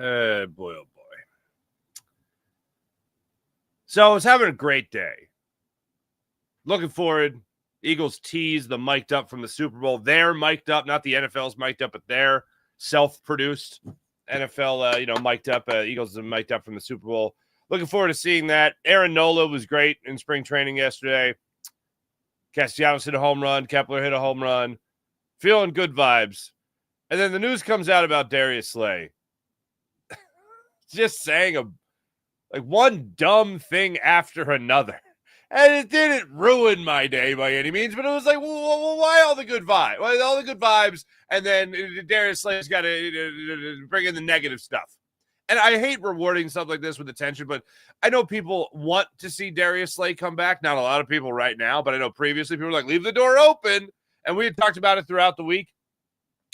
Boy, oh boy. So I was having a great day. Looking forward. Eagles tease the mic'd up from the Super Bowl. They're mic'd up, not the NFL's mic'd up, but they're self-produced. NFL, mic'd up. Eagles are mic'd up from the Super Bowl. Looking forward to seeing that. Aaron Nola was great in spring training yesterday. Castellanos hit a home run. Kepler hit a home run. Feeling good vibes. And then the news comes out about Darius Slay. Just saying one dumb thing after another. And it didn't ruin my day by any means, but it was like, well, why all the good vibes? Why all the good vibes? And then Darius Slay's got to bring in the negative stuff. And I hate rewarding stuff like this with attention, but I know people want to see Darius Slay come back. Not a lot of people right now, but I know previously people were like, leave the door open. And we had talked about it throughout the week,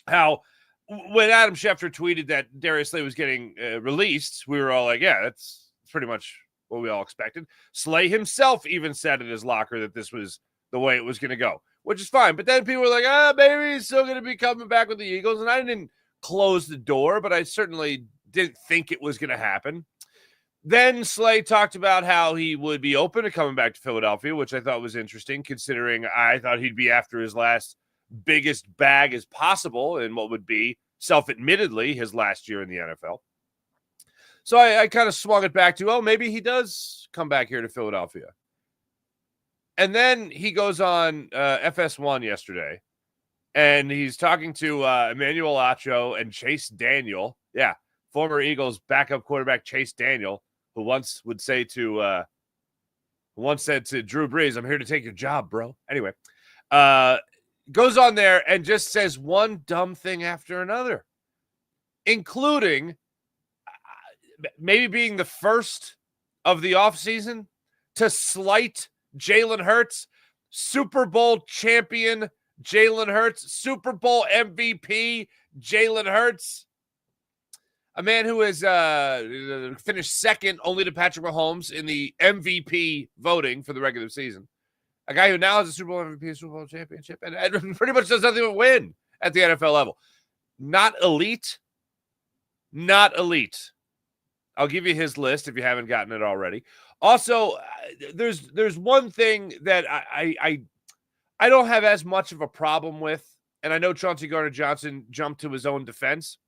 how when Adam Schefter tweeted that Darius Slay was getting released, we were all like, yeah, that's pretty much what we all expected. Slay himself even said in his locker that this was the way it was going to go, which is fine. But then people were like, maybe he's still going to be coming back with the Eagles. And I didn't close the door, but I certainly didn't think it was going to happen. Then Slay talked about how he would be open to coming back to Philadelphia, which I thought was interesting, considering I thought he'd be after his last biggest bag as possible in what would be, self-admittedly, his last year in the NFL. So I kind of swung it back to, maybe he does come back here to Philadelphia. And then he goes on FS1 yesterday, and he's talking to Emmanuel Acho and Chase Daniel. Yeah, former Eagles backup quarterback Chase Daniel, who once said to Drew Brees, I'm here to take your job, bro. Anyway, goes on there and just says one dumb thing after another, including maybe being the first of the offseason to slight Jalen Hurts, Super Bowl champion Jalen Hurts, Super Bowl MVP Jalen Hurts, a man who has finished second only to Patrick Mahomes in the MVP voting for the regular season. A guy who now has a Super Bowl MVP, Super Bowl championship, and pretty much does nothing but win at the NFL level. Not elite. Not elite. I'll give you his list if you haven't gotten it already. Also, there's one thing that I don't have as much of a problem with, and I know Chauncey Gardner-Johnson jumped to his own defense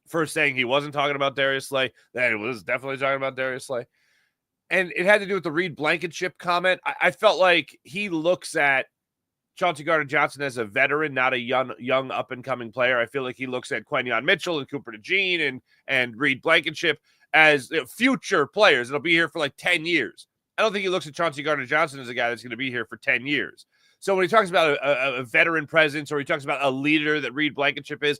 first saying he wasn't talking about Darius Slay, that he was definitely talking about Darius Slay. And it had to do with the Reed Blankenship comment. I felt like he looks at Chauncey Gardner-Johnson as a veteran, not a young up-and-coming player. I feel like he looks at Quentin Mitchell and Cooper DeJean and Reed Blankenship as future players that'll be here for like 10 years. I don't think he looks at Chauncey Gardner-Johnson as a guy that's going to be here for 10 years. So when he talks about a veteran presence, or he talks about a leader that Reed Blankenship is,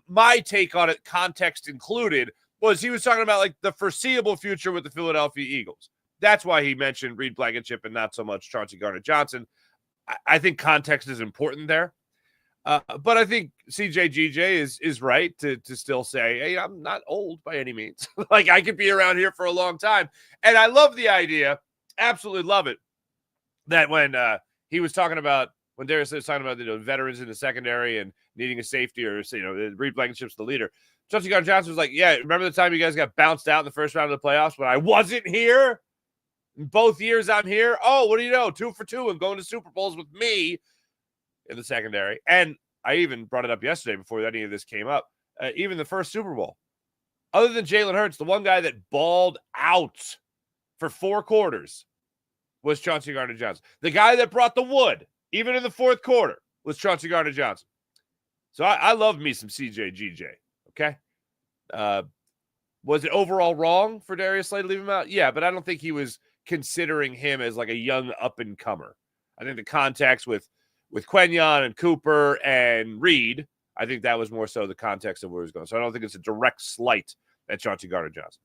my take on it, context included, was he was talking about like the foreseeable future with the Philadelphia Eagles. That's why he mentioned Reed Blankenship and not so much Chauncey Gardner-Johnson. I think context is important there. But I think CJGJ is right to still say, hey, I'm not old by any means. Like, I could be around here for a long time. And I love the idea, absolutely love it, that when he was talking about, when Darius was talking about veterans in the secondary and needing a safety, or Reed Blankenship's the leader, Chauncey Gardner-Johnson was like, yeah, remember the time you guys got bounced out in the first round of the playoffs when I wasn't here? In both years I'm here. Oh, what do you know? 2 for 2 and going to Super Bowls with me in the secondary. And I even brought it up yesterday before any of this came up. Even the first Super Bowl, other than Jalen Hurts, the one guy that balled out for 4 quarters was Chauncey Gardner-Johnson. The guy that brought the wood, even in the fourth quarter, was Chauncey Gardner-Johnson. So I love me some CJGJ, okay? Was it overall wrong for Darius Slay to leave him out? Yeah, but I don't think he was considering him as like a young up-and-comer. I think the context with Quentin and Cooper and Reed, I think that was more so the context of where he was going. So I don't think it's a direct slight at Chauncey Gardner-Johnson.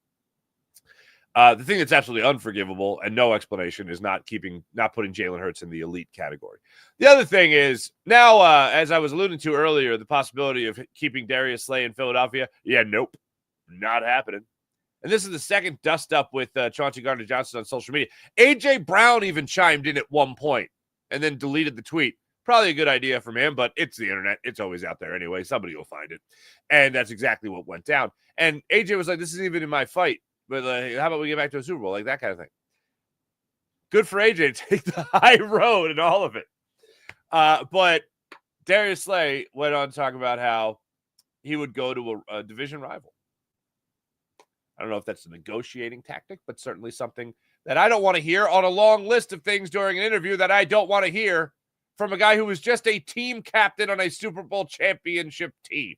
The thing that's absolutely unforgivable and no explanation is not putting Jalen Hurts in the elite category. The other thing is now, as I was alluding to earlier, the possibility of keeping Darius Slay in Philadelphia. Yeah, nope, not happening. And this is the second dust up with Chauncey Gardner-Johnson on social media. A.J. Brown even chimed in at one point and then deleted the tweet. Probably a good idea from him, but it's the internet. It's always out there anyway. Somebody will find it. And that's exactly what went down. And AJ was like, this isn't even in my fight, but how about we get back to a Super Bowl? Like that kind of thing. Good for AJ to take the high road and all of it. But Darius Slay went on to talk about how he would go to a division rival. I don't know if that's a negotiating tactic, but certainly something that I don't want to hear on a long list of things during an interview that I don't want to hear from a guy who was just a team captain on a Super Bowl championship team.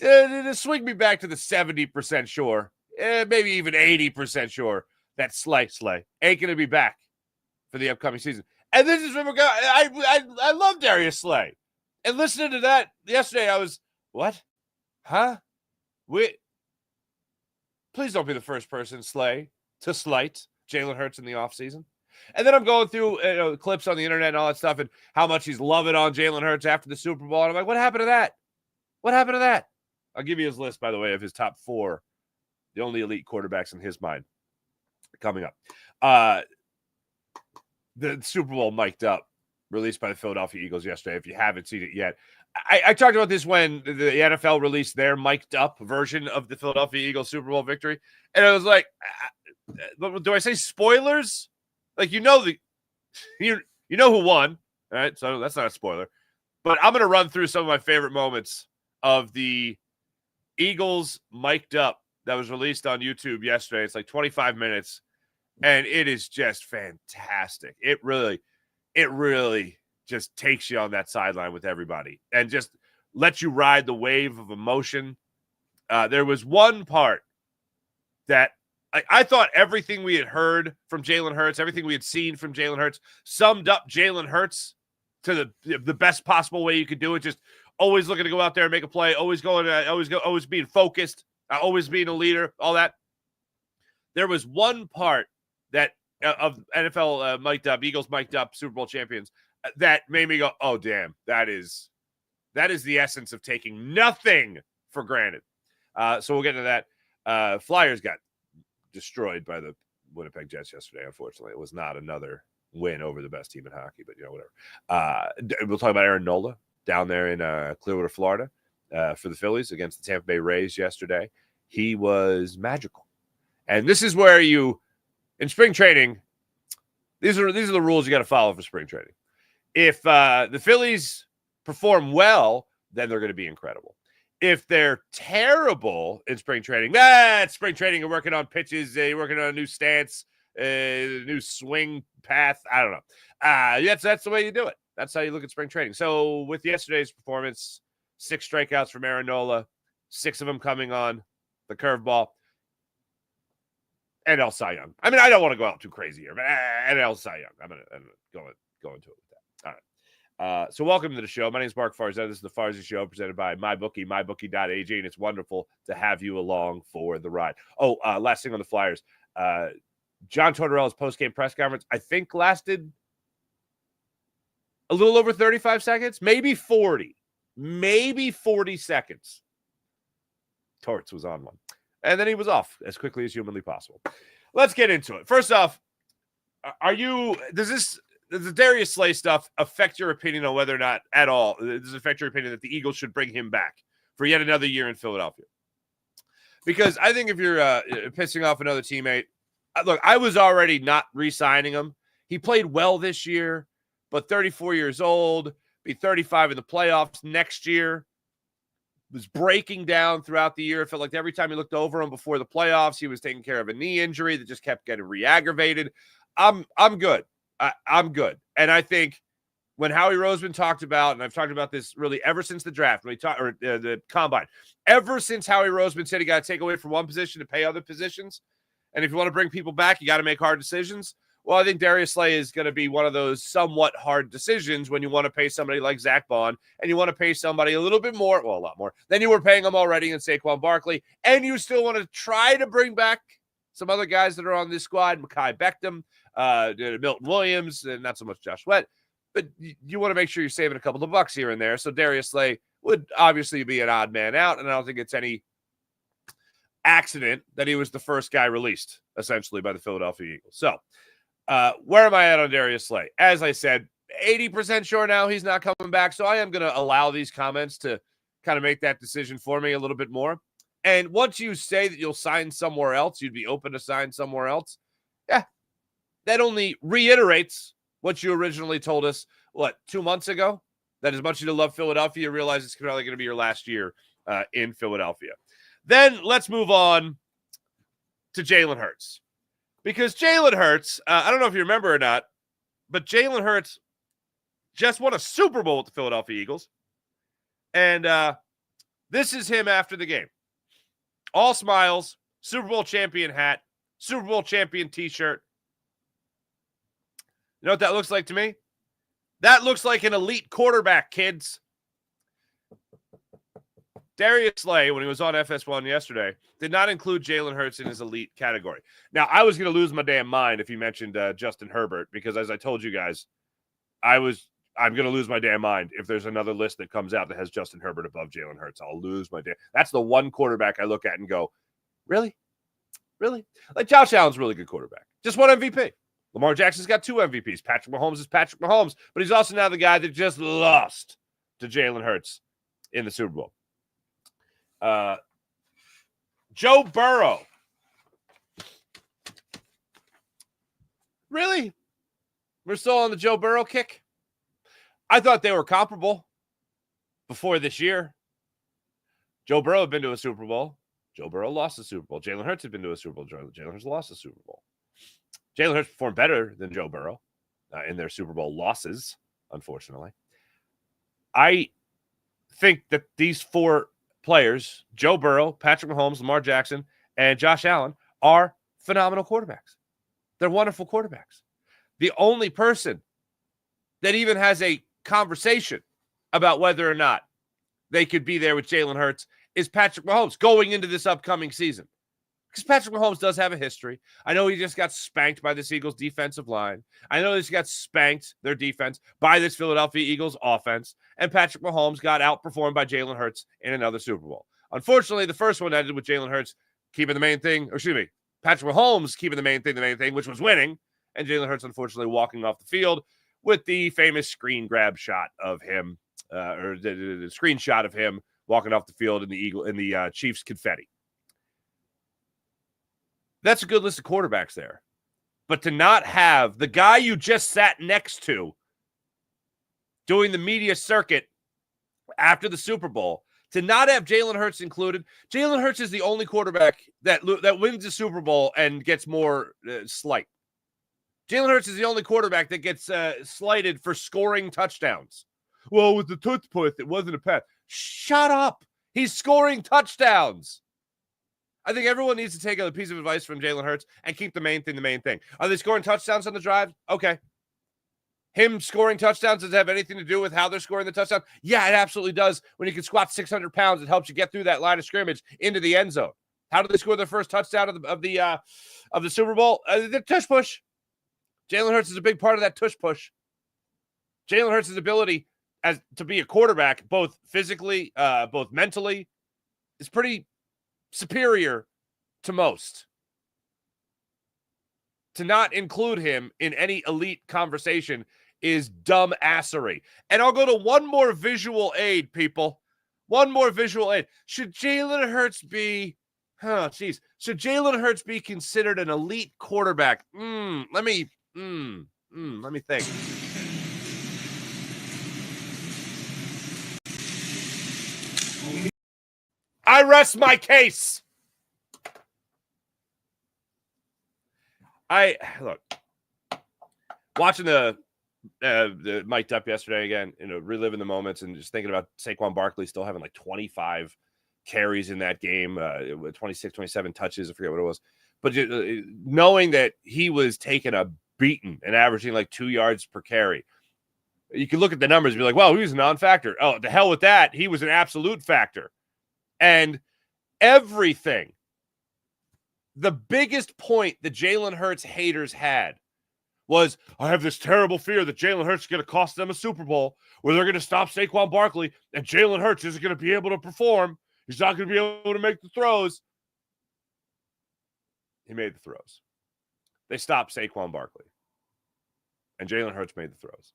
To swing me back to the 70% sure, maybe even 80% sure that Slay ain't going to be back for the upcoming season. And this is from a guy, I love Darius Slay. And listening to that yesterday, I was, what? Huh? Please don't be the first person, Slay, to slight Jalen Hurts in the offseason. And then I'm going through clips on the internet and all that stuff and how much he's loving on Jalen Hurts after the Super Bowl. And I'm like, what happened to that? What happened to that? I'll give you his list, by the way, of his top 4, the only elite quarterbacks in his mind coming up. The Super Bowl mic'd up, released by the Philadelphia Eagles yesterday. If you haven't seen it yet, I talked about this when the NFL released their mic'd up version of the Philadelphia Eagles Super Bowl victory. And I was like, do I say spoilers? Like, you know who won, all right? So that's not a spoiler. But I'm going to run through some of my favorite moments of the Eagles mic'd up that was released on YouTube yesterday. It's like 25 minutes, and it is just fantastic. It really just takes you on that sideline with everybody and just lets you ride the wave of emotion. There was one part that I thought everything we had heard from Jalen Hurts, everything we had seen from Jalen Hurts, summed up Jalen Hurts to the best possible way you could do it. Just always looking to go out there and make a play, always being focused, always being a leader, all that. There was one part that of NFL mic'd up, Eagles mic'd up, Super Bowl champions, that made me go, oh, damn, that is the essence of taking nothing for granted. So we'll get into that. Flyers got destroyed by the Winnipeg Jets yesterday, unfortunately. It was not another win over the best team in hockey, but, whatever. We'll talk about Aaron Nola down there in Clearwater, Florida, for the Phillies against the Tampa Bay Rays yesterday. He was magical. And this is where in spring training, these are the rules you got to follow for spring training. If the Phillies perform well, then they're going to be incredible. If they're terrible in spring training, it's spring training. You're working on pitches. You're working on a new stance, new swing path. I don't know. That's the way you do it. That's how you look at spring training. So with yesterday's performance, 6 strikeouts from Aaron Nola, 6 of them coming on the curveball. NL Cy Young. I mean, I don't want to go out too crazy here, but NL Cy Young. I'm gonna go into it with that. All right. So welcome to the show. My name is Mark Farzetta. This is the Farzy Show presented by MyBookie, mybookie.ag, and it's wonderful to have you along for the ride. Oh, last thing on the Flyers. John Tortorella's post-game press conference, I think, lasted a little over 35 seconds, maybe 40 seconds. Torts was on one. And then he was off as quickly as humanly possible. Let's get into it. First off, does the Darius Slay stuff affect your opinion on whether or not at all, does it affect your opinion that the Eagles should bring him back for yet another year in Philadelphia? Because I think if you're pissing off another teammate, look, I was already not re-signing him. He played well this year, but 34 years old, be 35 in the playoffs next year. Was breaking down throughout the year. It felt like every time you looked over him before the playoffs, he was taking care of a knee injury that just kept getting re-aggravated. I'm good. I'm good. And I think when Howie Roseman talked about, and I've talked about this really ever since the draft, when he talked, or the combine, ever since Howie Roseman said he got to take away from one position to pay other positions, and if you want to bring people back, you got to make hard decisions. Well, I think Darius Slay is going to be one of those somewhat hard decisions when you want to pay somebody like Zach Bond and you want to pay somebody a little bit more, well, a lot more, than you were paying them already in Saquon Barkley, and you still want to try to bring back some other guys that are on this squad, Mekhi Beckham, Milton Williams, and not so much Josh Sweat, but you want to make sure you're saving a couple of bucks here and there. So Darius Slay would obviously be an odd man out, and I don't think it's any accident that he was the first guy released, essentially, by the Philadelphia Eagles. So, where am I at on Darius Slay? As I said, 80% sure now he's not coming back. So I am going to allow these comments to kind of make that decision for me a little bit more. And once you say that you'll sign somewhere else, you'd be open to sign somewhere else. Yeah, that only reiterates what you originally told us, 2 months ago? That as much as you love Philadelphia, you realize it's probably going to be your last year in Philadelphia. Then let's move on to Jalen Hurts. Because Jalen Hurts, I don't know if you remember or not, but Jalen Hurts just won a Super Bowl with the Philadelphia Eagles. And this is him after the game. All smiles, Super Bowl champion hat, Super Bowl champion t-shirt. You know what that looks like to me? That looks like an elite quarterback, kids. Darius Slay, when he was on FS1 yesterday, did not include Jalen Hurts in his elite category. Now, I was going to lose my damn mind if he mentioned Justin Herbert, because as I told you guys, I'm going to lose my damn mind if there's another list that comes out that has Justin Herbert above Jalen Hurts. I'll lose my damn. That's the one quarterback I look at and go, really? Really? Like Josh Allen's a really good quarterback. Just one MVP. Lamar Jackson's got 2 MVPs. Patrick Mahomes is Patrick Mahomes, but he's also now the guy that just lost to Jalen Hurts in the Super Bowl. Joe Burrow. Really? We're still on the Joe Burrow kick? I thought they were comparable before this year. Joe Burrow had been to a Super Bowl. Joe Burrow lost the Super Bowl. Jalen Hurts had been to a Super Bowl. Jalen Hurts lost the Super Bowl. Jalen Hurts performed better than Joe Burrow in their Super Bowl losses, unfortunately. I think that these 4 players, Joe Burrow, Patrick Mahomes, Lamar Jackson, and Josh Allen, are phenomenal quarterbacks. They're wonderful quarterbacks. The only person that even has a conversation about whether or not they could be there with Jalen Hurts is Patrick Mahomes going into this upcoming season. Because Patrick Mahomes does have a history. I know he just got spanked by this Eagles defensive line. I know he just got spanked, their defense, by this Philadelphia Eagles offense. And Patrick Mahomes got outperformed by Jalen Hurts in another Super Bowl. Unfortunately, the first one ended with Jalen Hurts keeping the main thing, Patrick Mahomes keeping the main thing, which was winning. And Jalen Hurts, unfortunately, walking off the field with the famous screen grab shot of him, or the screenshot of him walking off the field in the Chiefs confetti. That's a good list of quarterbacks there. But to not have the guy you just sat next to doing the media circuit after the Super Bowl, to not have Jalen Hurts included. Jalen Hurts is the only quarterback that wins the Super Bowl and gets more slight. Jalen Hurts is the only quarterback that gets slighted for scoring touchdowns. Well, with the toothpick, it wasn't a pass. Shut up. He's scoring touchdowns. I think everyone needs to take a piece of advice from Jalen Hurts and keep the main thing. Are they scoring touchdowns on the drive? Okay. Him scoring touchdowns, does it have anything to do with how they're scoring the touchdown? Yeah, it absolutely does. When you can squat 600 pounds, it helps you get through that line of scrimmage into the end zone. How did they score their first touchdown of the Super Bowl? The tush push. Jalen Hurts is a big part of that tush push. Jalen Hurts' ability to be a quarterback, both physically, both mentally, is pretty superior to most. To not include him in any elite conversation is dumb assery. And I'll go to one more visual aid, people. One more visual aid. Should Jalen Hurts be, should Jalen Hurts be considered an elite quarterback? Let me think. I rest my case. Look, watching the mic'd up yesterday again, reliving the moments and just thinking about Saquon Barkley still having like 25 carries in that game, 26, 27 touches, I forget what it was. But knowing that he was taking a beating and averaging like 2 yards per carry, you can look at the numbers and be like, well, he was a non-factor. Oh, the hell with that. He was an absolute factor. And everything. The biggest point the Jalen Hurts haters had was, I have this terrible fear that Jalen Hurts is going to cost them a Super Bowl where they're going to stop Saquon Barkley and Jalen Hurts isn't going to be able to perform. He's not going to be able to make the throws. He made the throws. They stopped Saquon Barkley. And Jalen Hurts made the throws.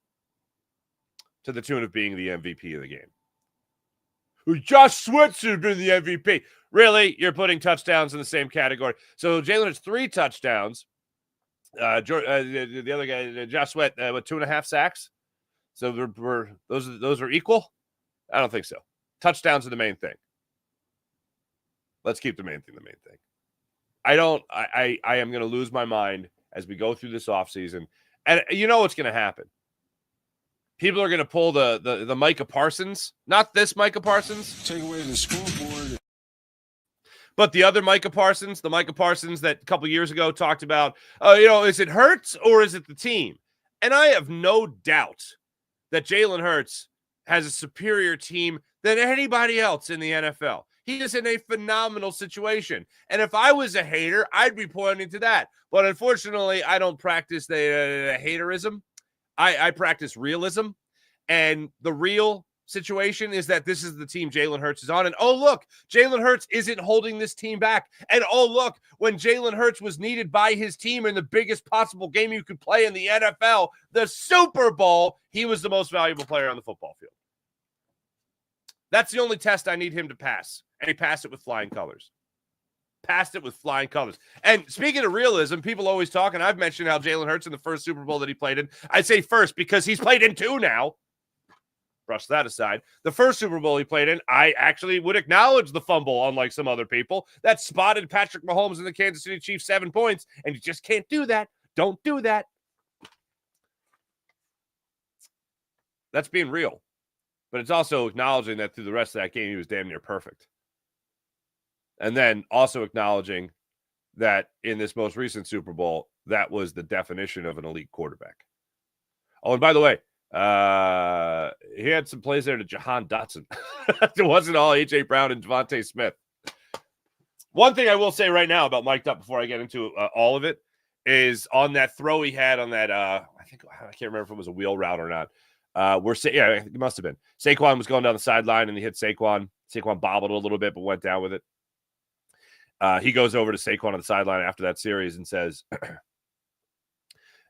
to the tune of being the MVP of the game. Josh Sweat should have been the MVP. Really? You're putting touchdowns in the same category. So Jalen has 3 touchdowns. The other guy, Josh Sweat, with 2.5 sacks. So those are equal? I don't think so. Touchdowns are the main thing. Let's keep the main thing the main thing. I am going to lose my mind as we go through this offseason. And you know what's going to happen. People are going to pull the Micah Parsons. Not this Micah Parsons. Take away the scoreboard. But the other Micah Parsons, the Micah Parsons that a couple years ago talked about, is it Hurts or is it the team? And I have no doubt that Jalen Hurts has a superior team than anybody else in the NFL. He is in a phenomenal situation. And if I was a hater, I'd be pointing to that. But unfortunately, I don't practice the haterism. I practice realism. And the real situation is that this is the team Jalen Hurts is on. And oh, look, Jalen Hurts isn't holding this team back. And oh, look, when Jalen Hurts was needed by his team in the biggest possible game you could play in the NFL, the Super Bowl, he was the most valuable player on the football field. That's the only test I need him to pass. And he passed it with flying colors. Passed it with flying colors. And speaking of realism, people always talk, and I've mentioned how Jalen Hurts in the first Super Bowl that he played in, I say first because he's played in 2 now. Brush that aside. The first Super Bowl he played in, I actually would acknowledge the fumble, unlike some other people, that spotted Patrick Mahomes and the Kansas City Chiefs 7 points, and you just can't do that. Don't do that. That's being real. But it's also acknowledging that through the rest of that game, he was damn near perfect. And then also acknowledging that in this most recent Super Bowl, that was the definition of an elite quarterback. Oh, and by the way, he had some plays there to Jahan Dotson. It wasn't all A.J. Brown and Devontae Smith. One thing I will say right now about mic'd up before I get into all of it is on that throw he had on that, I can't remember if it was a wheel route or not. It must have been. Saquon was going down the sideline and he hit Saquon. Saquon bobbled a little bit, but went down with it. He goes over to Saquon on the sideline after that series and says,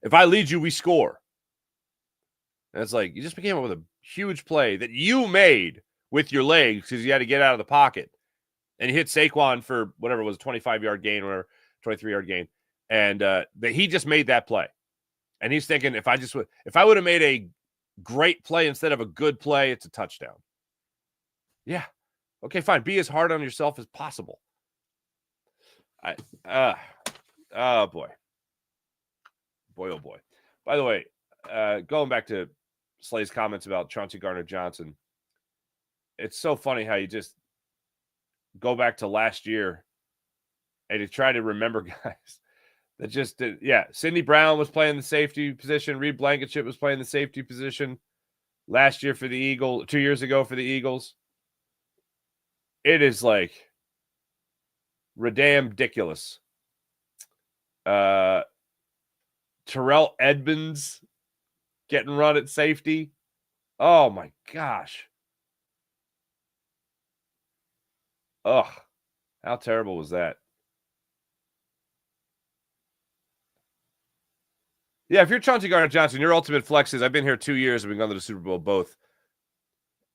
if I lead you, we score. And it's like, you just came up with a huge play that you made with your legs because you had to get out of the pocket. And you hit Saquon for whatever it was, a 25-yard gain or 23-yard gain. And he just made that play. And he's thinking, if I would have made a great play instead of a good play, it's a touchdown. Yeah. Okay, fine. Be as hard on yourself as possible. Oh, boy. Boy, oh, boy. By the way, going back to Slay's comments about Chauncey Gardner-Johnson, it's so funny how you just go back to last year and you try to remember guys that just did. Yeah, Sidney Brown was playing the safety position. Reed Blankenship was playing the safety position last year for the Eagles, 2 years ago for the Eagles. It is like ridiculous. Terrell Edmonds getting run at safety. Oh, my gosh. Ugh. How terrible was that? Yeah, if you're Chauncey Gardner-Johnson, your ultimate flex is, I've been here 2 years and we've gone to the Super Bowl both.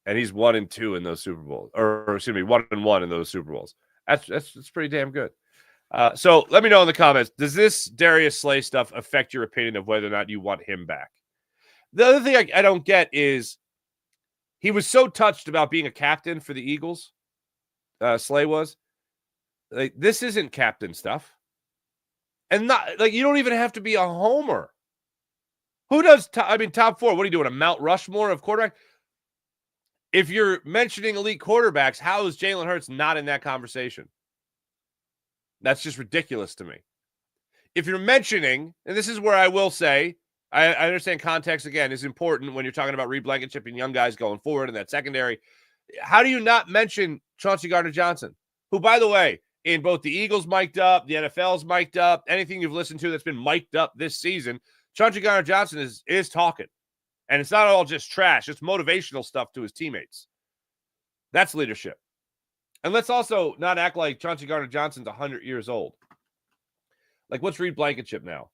And he's 1-2 in those Super Bowls. Or excuse me, 1-1 in those Super Bowls. That's pretty damn good. So let me know in the comments, does this Darius Slay stuff affect your opinion of whether or not you want him back? The other thing I don't get is he was so touched about being a captain for the Eagles. Slay was. Like, this isn't captain stuff. And not like you don't even have to be a homer. Who does top 4? What are you doing? A Mount Rushmore of quarterback? If you're mentioning elite quarterbacks, how is Jalen Hurts not in that conversation? That's just ridiculous to me. If you're mentioning, and this is where I will say, I understand context, again, is important when you're talking about Reed Blankenship and young guys going forward in that secondary. How do you not mention Chauncey Gardner-Johnson, who, by the way, in both the Eagles mic'd up, the NFL's mic'd up, anything you've listened to that's been mic'd up this season, Chauncey Gardner-Johnson is talking. And it's not all just trash. It's motivational stuff to his teammates. That's leadership. And let's also not act like Chauncey Gardner-Johnson's 100 years old. Like, what's Reed Blankenship now?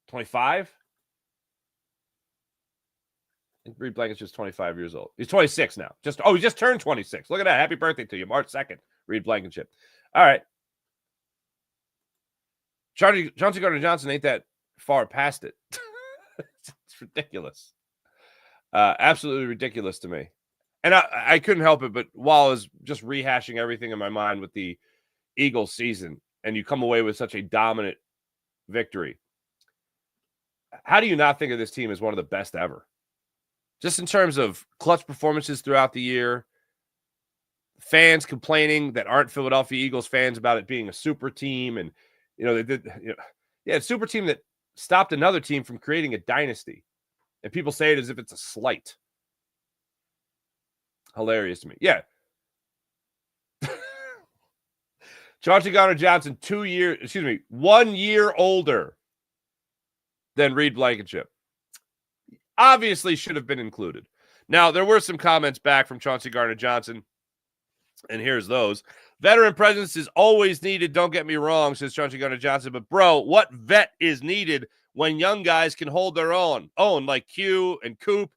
25? Reed Blankenship's 25 years old. He's 26 now. He just turned 26. Look at that. Happy birthday to you, March 2nd, Reed Blankenship. All right. Chauncey Gardner-Johnson ain't that far past it. It's ridiculous. Absolutely ridiculous to me. And I couldn't help it, but while I was just rehashing everything in my mind with the Eagles season, and you come away with such a dominant victory, how do you not think of this team as one of the best ever? Just in terms of clutch performances throughout the year, fans complaining that aren't Philadelphia Eagles fans about it being a super team, and they did, a super team that stopped another team from creating a dynasty, and people say it as if it's a slight. Hilarious to me. Yeah. Chauncey Gardner-Johnson, 1 year older than Reed Blankenship. Obviously should have been included. Now, there were some comments back from Chauncey Gardner-Johnson, and here's those. Veteran presence is always needed, don't get me wrong, says Chauncey Gardner-Johnson, but bro, what vet is needed when young guys can hold their own like Q and Coop,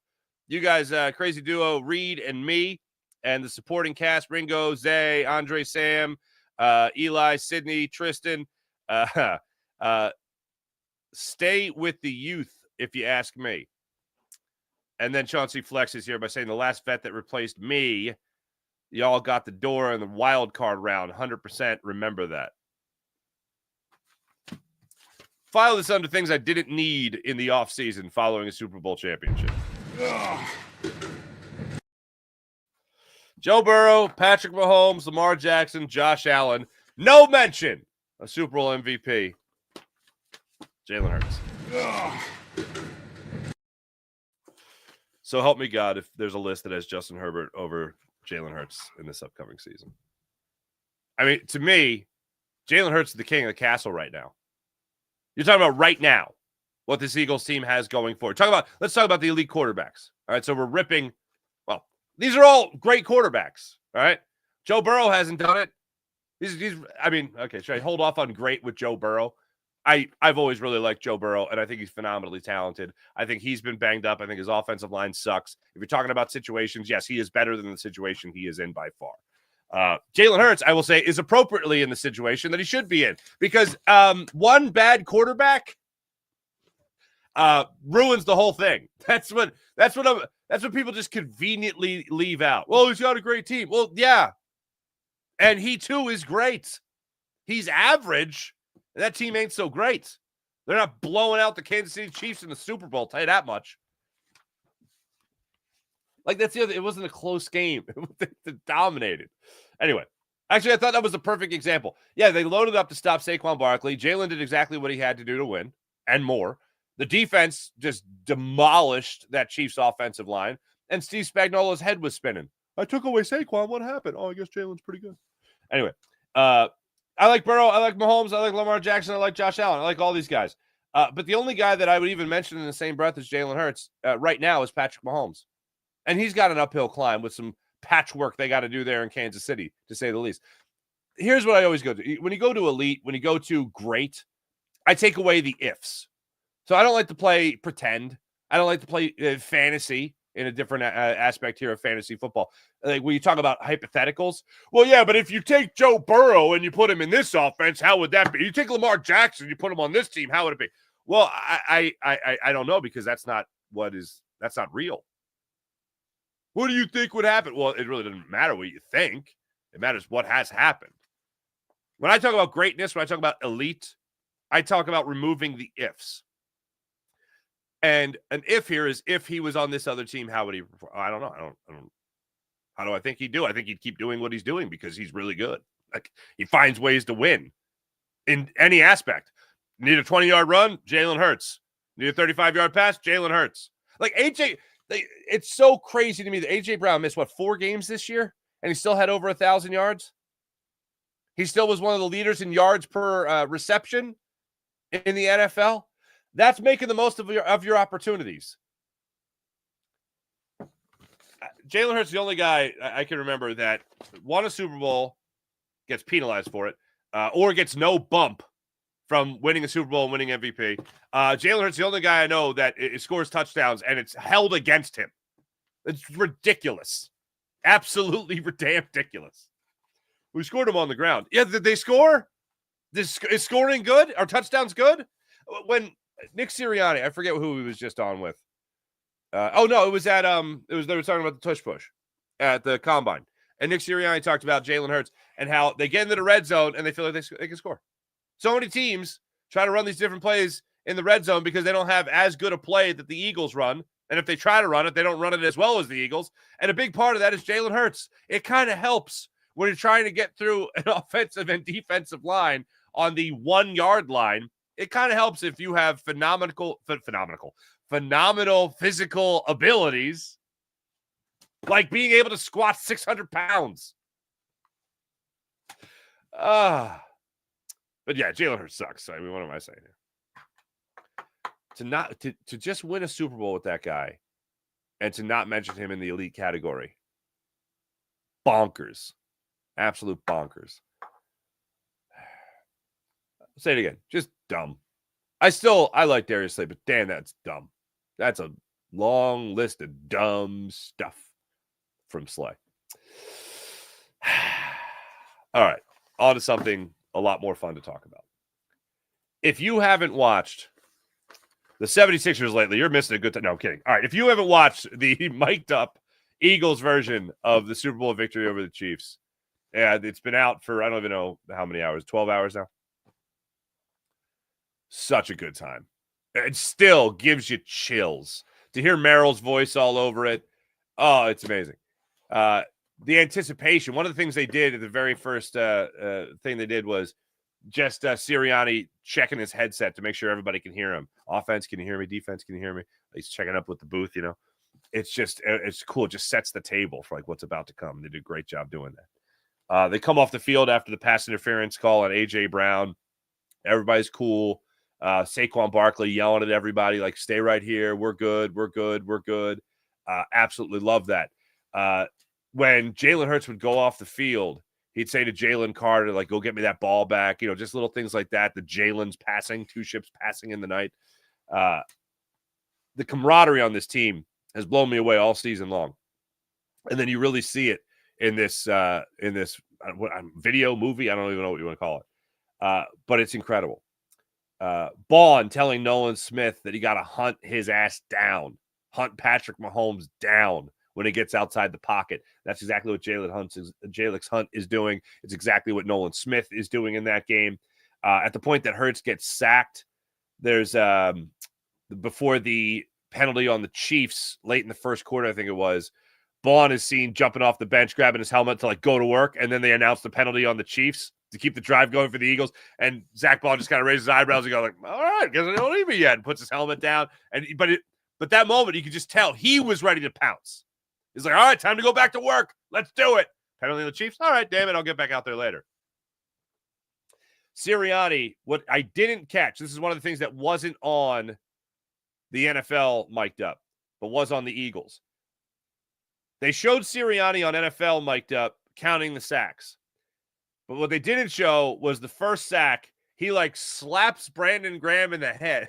you guys, crazy duo, Reed and me, and the supporting cast, Ringo, Zay, Andre, Sam, Eli, Sydney, Tristan. Stay with the youth, if you ask me. And then Chauncey flexes here by saying the last vet that replaced me, y'all got the door in the wild card round. 100% remember that. File this under things I didn't need in the offseason following a Super Bowl championship. Ugh. Joe Burrow, Patrick Mahomes, Lamar Jackson, Josh Allen. No mention of Super Bowl MVP, Jalen Hurts. Ugh. So help me God if there's a list that has Justin Herbert over Jalen Hurts in this upcoming season. I mean, to me, Jalen Hurts is the king of the castle right now. You're talking about right now what this Eagles team has going forward. Let's talk about the elite quarterbacks. All right, so we're ripping. Well, these are all great quarterbacks. All right, Joe Burrow hasn't done it. Should I hold off on great with Joe Burrow? I've always really liked Joe Burrow, and I think he's phenomenally talented. I think he's been banged up. I think his offensive line sucks. If you're talking about situations, yes, he is better than the situation he is in by far. Jalen Hurts, I will say, is appropriately in the situation that he should be in, because one bad quarterback ruins the whole thing. That's what people just conveniently leave out. Well, he's got a great team. Well, yeah, and he too is great. He's average. And that team ain't so great. They're not blowing out the Kansas City Chiefs in the Super Bowl, I'll tell you that much. Like, that's the other. It wasn't a close game. They dominated. Anyway, actually, I thought that was the perfect example. Yeah, they loaded up to stop Saquon Barkley. Jalen did exactly what he had to do to win, and more. The defense just demolished that Chiefs offensive line, and Steve Spagnuolo's head was spinning. I took away Saquon. What happened? Oh, I guess Jalen's pretty good. Anyway, I like Burrow. I like Mahomes. I like Lamar Jackson. I like Josh Allen. I like all these guys. But the only guy that I would even mention in the same breath as Jalen Hurts right now is Patrick Mahomes. And he's got an uphill climb with some patchwork they got to do there in Kansas City, to say the least. Here's what I always go to. When you go to elite, when you go to great, I take away the ifs. So I don't like to play pretend. I don't like to play fantasy in a different aspect here of fantasy football. Like when you talk about hypotheticals, well, yeah, but if you take Joe Burrow and you put him in this offense, how would that be? You take Lamar Jackson, you put him on this team, how would it be? Well, I don't know, because that's not real. What do you think would happen? Well, it really doesn't matter what you think. It matters what has happened. When I talk about greatness, when I talk about elite, I talk about removing the ifs. And an if here is, if he was on this other team, how would he perform? I don't know. I don't. How do I think he'd do? I think he'd keep doing what he's doing because he's really good. Like, he finds ways to win in any aspect. Need a 20-yard run? Jalen Hurts. Need a 35-yard pass? Jalen Hurts. Like, it's so crazy to me that A.J. Brown missed, 4 games this year? And he still had over 1,000 yards? He still was one of the leaders in yards per reception in the NFL? That's making the most of your opportunities. Jalen Hurts is the only guy I can remember that won a Super Bowl, gets penalized for it, or gets no bump from winning a Super Bowl and winning MVP. Jalen Hurts is the only guy I know that it scores touchdowns and it's held against him. It's ridiculous. Absolutely damn ridiculous. We scored them on the ground. Yeah, did they score? Is scoring good? Are touchdowns good? When Nick Sirianni, I forget who he was just on with. It was they were talking about the tush push at the combine. And Nick Sirianni talked about Jalen Hurts and how they get into the red zone and they feel like they can score. So many teams try to run these different plays in the red zone because they don't have as good a play that the Eagles run. And if they try to run it, they don't run it as well as the Eagles. And a big part of that is Jalen Hurts. It kind of helps when you're trying to get through an offensive and defensive line on the 1 yard line. It kind of helps if you have phenomenal physical abilities, like being able to squat 600 pounds. But yeah, Jalen Hurts sucks. I mean, what am I saying here? To just win a Super Bowl with that guy and to not mention him in the elite category. Bonkers. Absolute bonkers. I'll say it again. Just dumb. I like Darius Slay, but damn, that's dumb. That's a long list of dumb stuff from Slay. All right. On to something a lot more fun to talk about. If you haven't watched the 76ers lately, you're missing a good time. No, I'm kidding. All right. If you haven't watched the mic'd up Eagles version of the Super Bowl victory over the Chiefs, yeah, it's been out for, I don't even know how many hours, 12 hours now. Such a good time. It still gives you chills to hear Merrill's voice all over it. Oh, it's amazing. The anticipation. One of the things they did at the very first thing they did was just Sirianni checking his headset to make sure everybody can hear him. Offense, can you hear me? Defense, can you hear me? He's checking up with the booth, you know. It's cool. It just sets the table for like what's about to come. They did a great job doing that. They come off the field after the pass interference call on A.J. Brown. Everybody's cool. Saquon Barkley yelling at everybody like, stay right here. We're good. We're good. We're good. Absolutely love that. When Jalen Hurts would go off the field, he'd say to Jalen Carter, like, go get me that ball back. You know, just little things like that. The Jalen's passing, 2 ships passing in the night. The camaraderie on this team has blown me away all season long. And then you really see it in this video movie. I don't even know what you want to call it. But it's incredible. Bond telling Nolan Smith that he got to hunt his ass down, hunt Patrick Mahomes down when he gets outside the pocket. That's exactly what Jalen Hunt is doing. It's exactly what Nolan Smith is doing in that game. At the point that Hurts gets sacked, there's before the penalty on the Chiefs late in the first quarter, I think it was, Bond is seen jumping off the bench, grabbing his helmet to like go to work, and then they announce the penalty on the Chiefs to keep the drive going for the Eagles. And Zach Bond just kind of raises his eyebrows and goes like, all right, guess I don't need me yet, and puts his helmet down. But that moment, you could just tell he was ready to pounce. He's like, all right, time to go back to work. Let's do it. Penalty on the Chiefs. All right, damn it, I'll get back out there later. Sirianni, what I didn't catch, this is one of the things that wasn't on the NFL mic'd up, but was on the Eagles. They showed Sirianni on NFL mic'd up counting the sacks. But what they didn't show was the first sack. He like slaps Brandon Graham in the head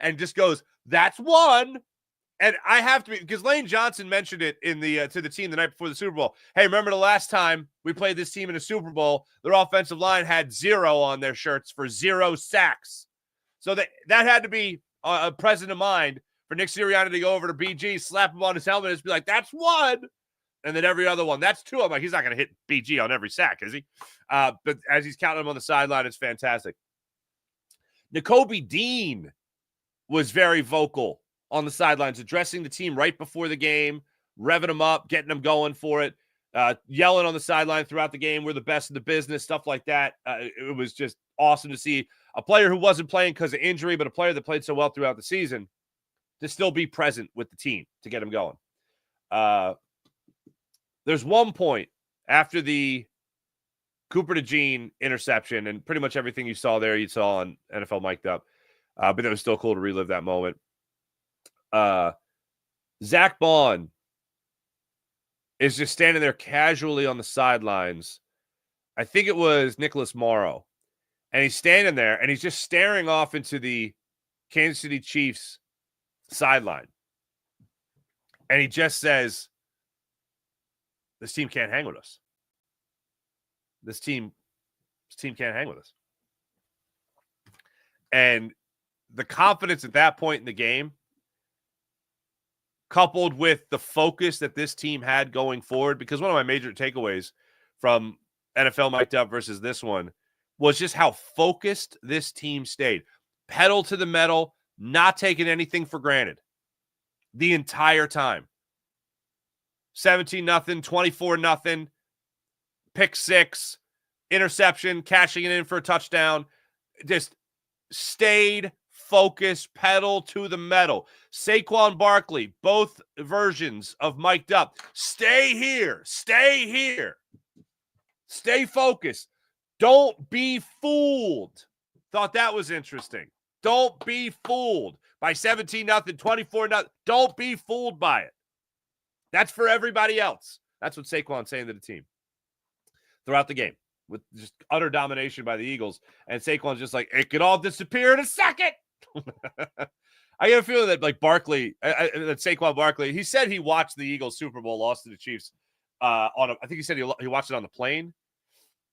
and just goes, that's one. And I have to be, because Lane Johnson mentioned it in the to the team the night before the Super Bowl. Hey, remember the last time we played this team in a Super Bowl? Their offensive line had 0 on their shirts for 0 sacks. So that had to be present in mind for Nick Sirianni to go over to BG, slap him on his helmet, and just be like, that's one. And then every other one, that's 2. I'm like, he's not going to hit BG on every sack, is he? But as he's counting them on the sideline, it's fantastic. Nakobe Dean was very vocal on the sidelines, addressing the team right before the game, revving them up, getting them going for it, yelling on the sideline throughout the game, we're the best in the business, stuff like that. It was just awesome to see a player who wasn't playing because of injury, but a player that played so well throughout the season to still be present with the team to get him going. There's one point after the Cooper DeJean interception and pretty much everything you saw there, you saw on NFL Mic'd Up, but it was still cool to relive that moment. Zach Bond is just standing there casually on the sidelines. I think it was Nicholas Morrow. And he's standing there and he's just staring off into the Kansas City Chiefs sideline. And he just says, this team can't hang with us. This team can't hang with us. And the confidence at that point in the game, coupled with the focus that this team had going forward, because one of my major takeaways from NFL Mic'd Up versus this one was just how focused this team stayed. Pedal to the metal, not taking anything for granted the entire time. 17-0, 24-0, pick six, interception, cashing it in for a touchdown. Just stayed focused, pedal to the metal. Saquon Barkley, both versions of Mic'd Up. Stay here. Stay focused. Don't be fooled. Thought that was interesting. Don't be fooled by 17-0, 24-0. Don't be fooled by it. That's for everybody else. That's what Saquon's saying to the team throughout the game, with just utter domination by the Eagles. And Saquon's just like, it could all disappear in a second. I get a feeling that like Barkley, that Saquon Barkley, he said he watched the Eagles Super Bowl loss to the Chiefs I think he said he watched it on the plane.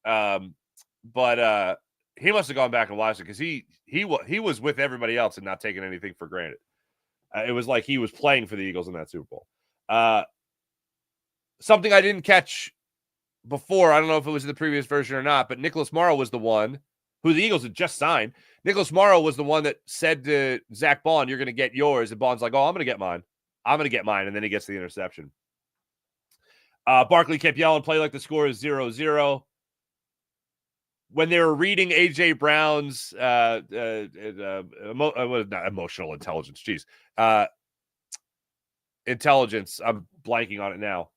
But he must have gone back and watched it because he was with everybody else and not taking anything for granted. It was like he was playing for the Eagles in that Super Bowl. Something I didn't catch before, I don't know if it was in the previous version or not, but Nicholas Morrow was the one who the Eagles had just signed. Nicholas Morrow was the one that said to Zach Bond, you're going to get yours. And Bond's like, oh, I'm going to get mine. And then he gets the interception. Barkley kept yelling, play like the score is 0-0. When they were reading A.J. Brown's not emotional intelligence, intelligence, I'm blanking on it now.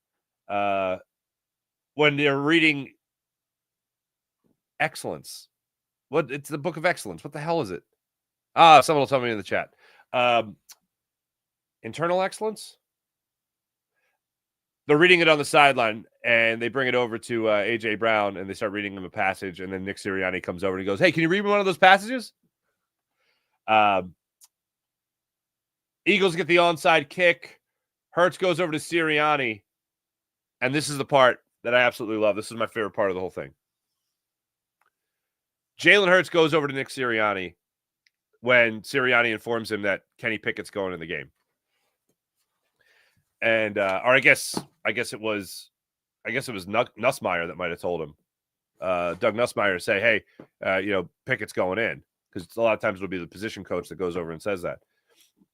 When they're reading excellence, it's the book of excellence. What the hell is it? Someone will tell me in the chat. Internal excellence? They're reading it on the sideline, and they bring it over to A.J. Brown, and they start reading him a passage, and then Nick Sirianni comes over and he goes, hey, can you read me one of those passages? Eagles get the onside kick. Hurts goes over to Sirianni, and this is the part that I absolutely love. This is my favorite part of the whole thing. Jalen Hurts goes over to Nick Sirianni when Sirianni informs him that Kenny Pickett's going in the game. And or I guess it was Nussmeier that might have told him. Doug Nussmeier say, hey, Pickett's going in, because a lot of times it'll be the position coach that goes over and says that.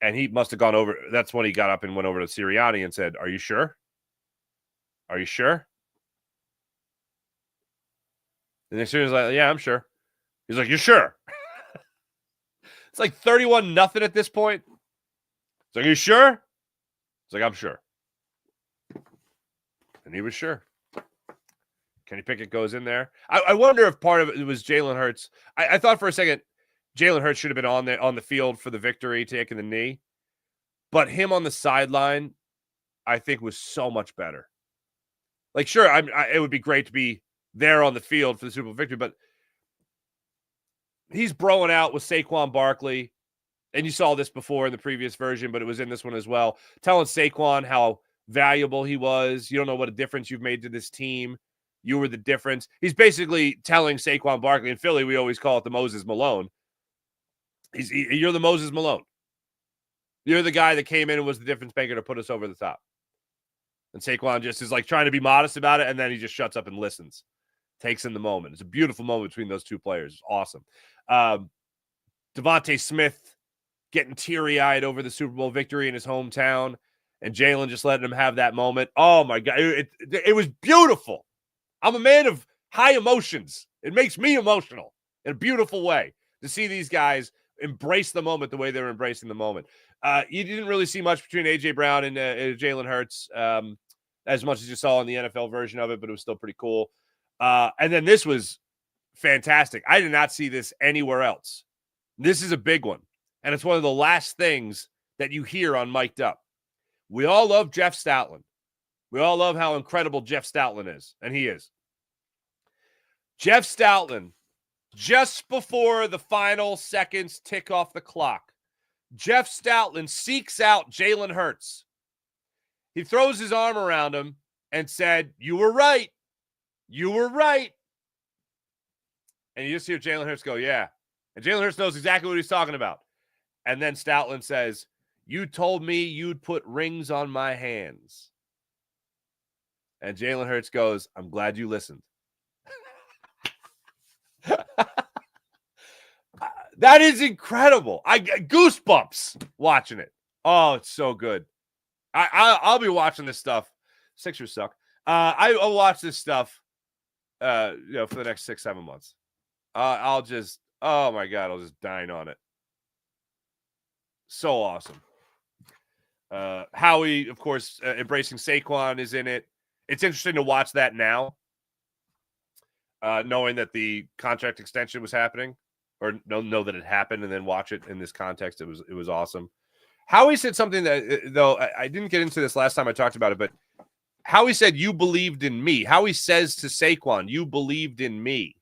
And he must have gone over. That's when he got up and went over to Sirianni and said, "Are you sure? Are you sure?" And Nick Sirianni's like, "Yeah, I'm sure." He's like, "You're sure?" It's like 31-0 at this point. It's like, "Are you sure?" It's like, "I'm sure." And he was sure. Kenny Pickett goes in there. I wonder if part of it was Jalen Hurts. I thought for a second Jalen Hurts should have been on the field for the victory, taking the knee. But him on the sideline, I think, was so much better. Like, sure, it would be great to be there on the field for the Super Bowl victory, but he's broing out with Saquon Barkley. And you saw this before in the previous version, but it was in this one as well. Telling Saquon how valuable he was. You don't know what a difference you've made to this team. You were the difference. He's basically telling Saquon Barkley, in Philly, we always call it the Moses Malone. You're the Moses Malone. You're the guy that came in and was the difference maker to put us over the top. And Saquon just is like trying to be modest about it, and then he just shuts up and listens. Takes in the moment. It's a beautiful moment between those two players. It's awesome. Devontae Smith getting teary-eyed over the Super Bowl victory in his hometown, and Jalen just letting him have that moment. Oh, my God. It was beautiful. I'm a man of high emotions. It makes me emotional in a beautiful way to see these guys embrace the moment the way they're embracing the moment. You didn't really see much between A.J. Brown and Jalen Hurts, as much as you saw in the NFL version of it, but it was still pretty cool. And then this was fantastic. I did not see this anywhere else. This is a big one. And it's one of the last things that you hear on Mic'd Up. We all love Jeff Stoutland. We all love how incredible Jeff Stoutland is, and he is. Jeff Stoutland, just before the final seconds tick off the clock, Jeff Stoutland seeks out Jalen Hurts He throws his arm around him and said, "You were right. You were right." And you just hear Jalen Hurts go, "Yeah." And Jalen Hurts knows exactly what he's talking about. And then Stoutland says, "You told me you'd put rings on my hands." And Jalen Hurts goes, "I'm glad you listened." That is incredible. I goosebumps watching it. Oh, it's so good. I'll be watching this stuff. Sixers suck. I'll watch this stuff for the next 6-7 months. I'll just, oh my God, I'll just dine on it. So awesome. Howie, of course, embracing Saquon is in it. It's interesting to watch that now, knowing that the contract extension was happening, or know that it happened, and then watch it in this context. It was awesome. Howie said something that, though, I didn't get into this last time I talked about it, but Howie said, "You believed in me." Howie says to Saquon, "You believed in me."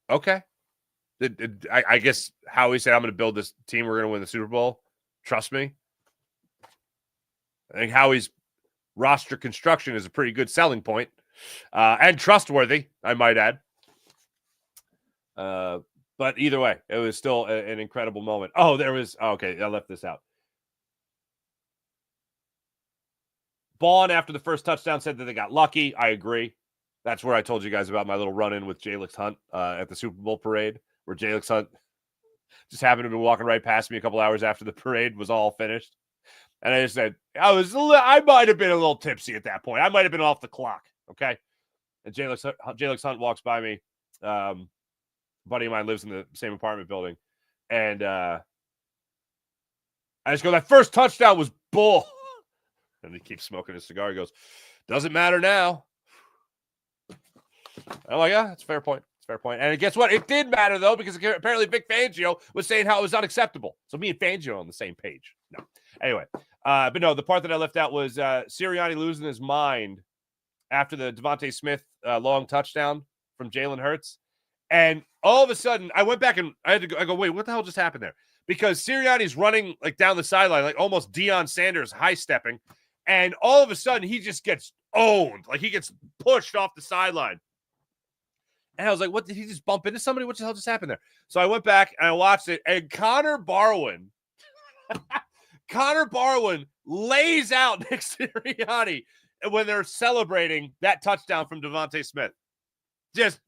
Okay. I guess Howie said, "I'm going to build this team. We're going to win the Super Bowl. Trust me." I think Howie's roster construction is a pretty good selling point, and trustworthy, I might add. But either way, it was still an incredible moment. Oh, okay, I left this out. Vaughn, after the first touchdown, said that they got lucky. I agree. That's where I told you guys about my little run-in with Jalix Hunt at the Super Bowl parade, where Jalix Hunt just happened to be walking right past me a couple hours after the parade was all finished. And I just said, I might have been a little tipsy at that point. I might have been off the clock, okay? And Jalix Hunt walks by me. Buddy of mine lives in the same apartment building. And I just go, "That first touchdown was bull." And he keeps smoking his cigar. He goes, "Doesn't matter now." I'm like, "Yeah, that's a fair point. It's a fair point." And guess what? It did matter, though, because apparently Vic Fangio was saying how it was unacceptable. So me and Fangio are on the same page. No. Anyway, but no, the part that I left out was Sirianni losing his mind after the Devontae Smith long touchdown from Jalen Hurts. And all of a sudden, I went back and I go, "Wait, what the hell just happened there?" Because Sirianni's running like down the sideline, like almost Deion Sanders high-stepping. And all of a sudden, he just gets owned. Like he gets pushed off the sideline. And I was like, "What, did he just bump into somebody? What the hell just happened there?" So I went back and I watched it. And Connor Barwin lays out Nick Sirianni when they're celebrating that touchdown from Devontae Smith. Just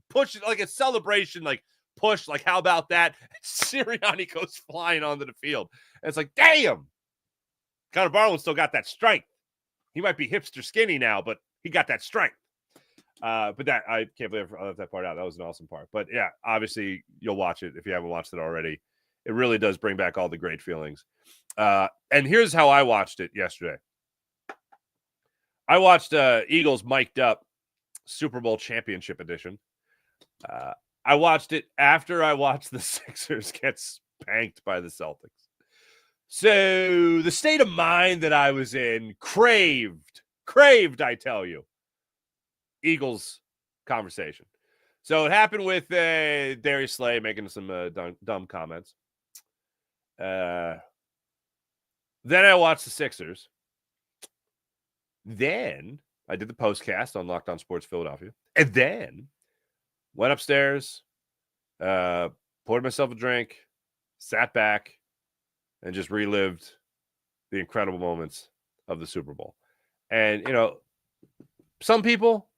push it like a celebration, like push, like how about that? Sirianni goes flying onto the field. And it's like, damn. Connor Barwin still got that strength. He might be hipster skinny now, but he got that strength. But that, I can't believe I left that part out. That was an awesome part. But yeah, obviously you'll watch it if you haven't watched it already. It really does bring back all the great feelings. And here's how I watched it yesterday. I watched Eagles Mic'd Up Super Bowl Championship Edition. I watched it after I watched the Sixers get spanked by the Celtics. So the state of mind that I was in craved, I tell you, Eagles conversation. So it happened with Darius Slay making some dumb comments. Then I watched the Sixers. Then I did the postcast on Locked On Sports Philadelphia. And then went upstairs, poured myself a drink, sat back, and just relived the incredible moments of the Super Bowl. And, some people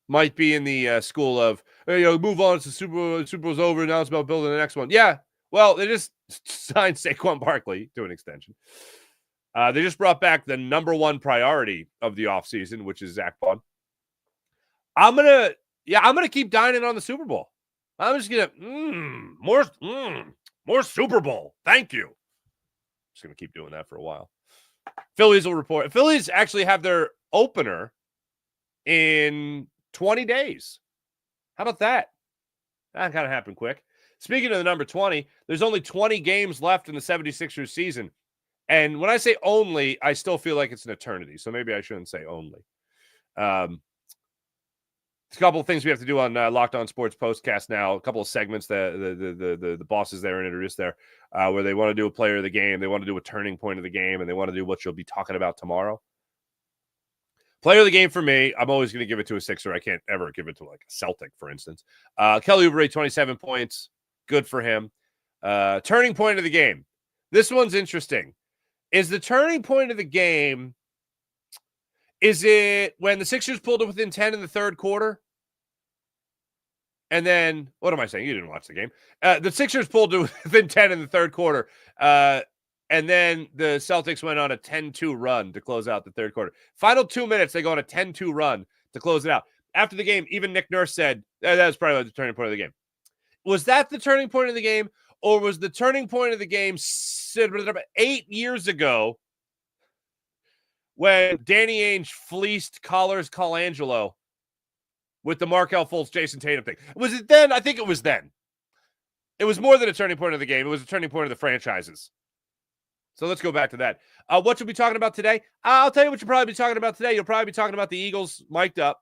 might be in the school of, move on, it's the Super Bowl's over, now it's about building the next one. Yeah, well, they just signed Saquon Barkley to an extension. They just brought back the number one priority of the offseason, which is Zach Bond. I'm gonna keep dining on the Super Bowl. I'm just gonna more Super Bowl. Thank you. Just gonna keep doing that for a while. Phillies will report. Phillies actually have their opener in 20 days. How about that? That kind of happened quick. Speaking of the number 20, there's only 20 games left in the 76ers season. And when I say only, I still feel like it's an eternity. So maybe I shouldn't say only. a couple of things we have to do on Locked On Sports Postcast now. A couple of segments that the bosses there and introduced there, where they want to do a player of the game, they want to do a turning point of the game, and they want to do what you'll be talking about tomorrow. Player of the game for me, I'm always going to give it to a Sixer. I can't ever give it to like a Celtic, for instance. Kelly Oubre, 27 points. Good for him. Turning point of the game. This one's interesting. Is the turning point of the game, is it when the Sixers pulled it within 10 in the third quarter? And then, what am I saying? You didn't watch the game. The Sixers pulled it within 10 in the third quarter. And then the Celtics went on a 10-2 run to close out the third quarter. Final 2 minutes, they go on a 10-2 run to close it out. After the game, even Nick Nurse said, that was probably the turning point of the game. Was that the turning point of the game? Or was the turning point of the game 8 years ago when Danny Ainge fleeced Collars Colangelo with the Markelle Fultz Jason Tatum thing? Was it then? I think it was then. It was more than a turning point of the game. It was a turning point of the franchises. So let's go back to that. What you'll be talking about today? I'll tell you what you'll probably be talking about today. You'll probably be talking about the Eagles mic'd up.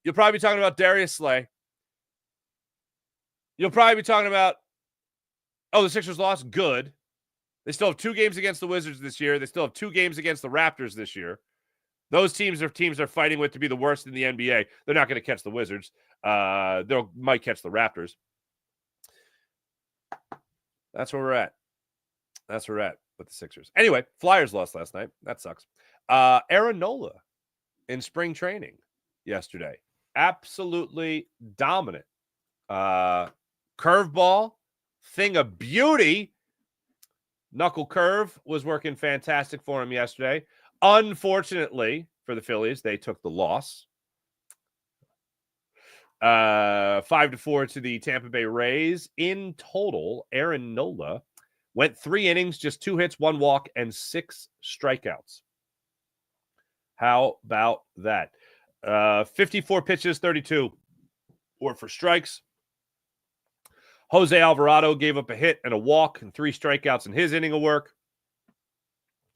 You'll probably be talking about Darius Slay. You'll probably be talking about, the Sixers lost. Good. They still have 2 games against the Wizards this year. They still have 2 games against the Raptors this year. Those teams are fighting with to be the worst in the NBA. They're not going to catch the Wizards. They might catch the Raptors. That's where we're at. That's where we're at with the Sixers. Anyway, Flyers lost last night. That sucks. Aaron Nola in spring training yesterday. Absolutely dominant. Curveball, thing of beauty. Knuckle curve was working fantastic for him yesterday. Unfortunately for the Phillies, they took the loss. 5-4 to the Tampa Bay Rays. In total, Aaron Nola went 3 innings, just 2 hits, 1 walk, and 6 strikeouts. How about that? 54 pitches, 32 were for strikes. Jose Alvarado gave up a hit and a walk and 3 strikeouts in his inning of work.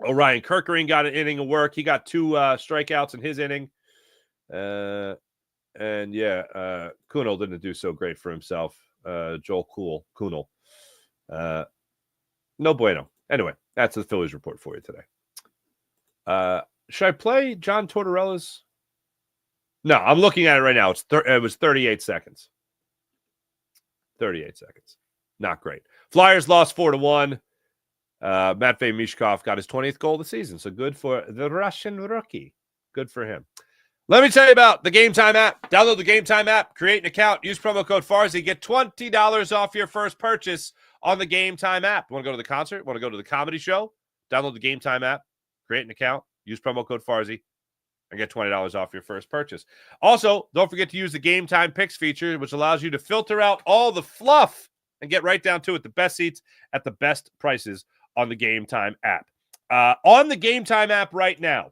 Orion Kerkering got an inning of work. He got 2 strikeouts in his inning. Kuno didn't do so great for himself. Joel Kuno. No bueno. Anyway, that's the Phillies report for you today. Should I play John Tortorella's? No, I'm looking at it right now. It was 38 seconds. 38 seconds. Not great. Flyers lost 4-1. Matvei Mishkov got his 20th goal of the season. So good for the Russian rookie. Good for him. Let me tell you about the Game Time app. Download the Game Time app, create an account, use promo code Farzy, get $20 off your first purchase on the Game Time app. Want to go to the concert? Want to go to the comedy show? Download the Game Time app, create an account, use promo code Farzy, and get $20 off your first purchase. Also, don't forget to use the Game Time Picks feature, which allows you to filter out all the fluff and get right down to it. The best seats at the best prices on the Game Time app. On the Game Time app right now,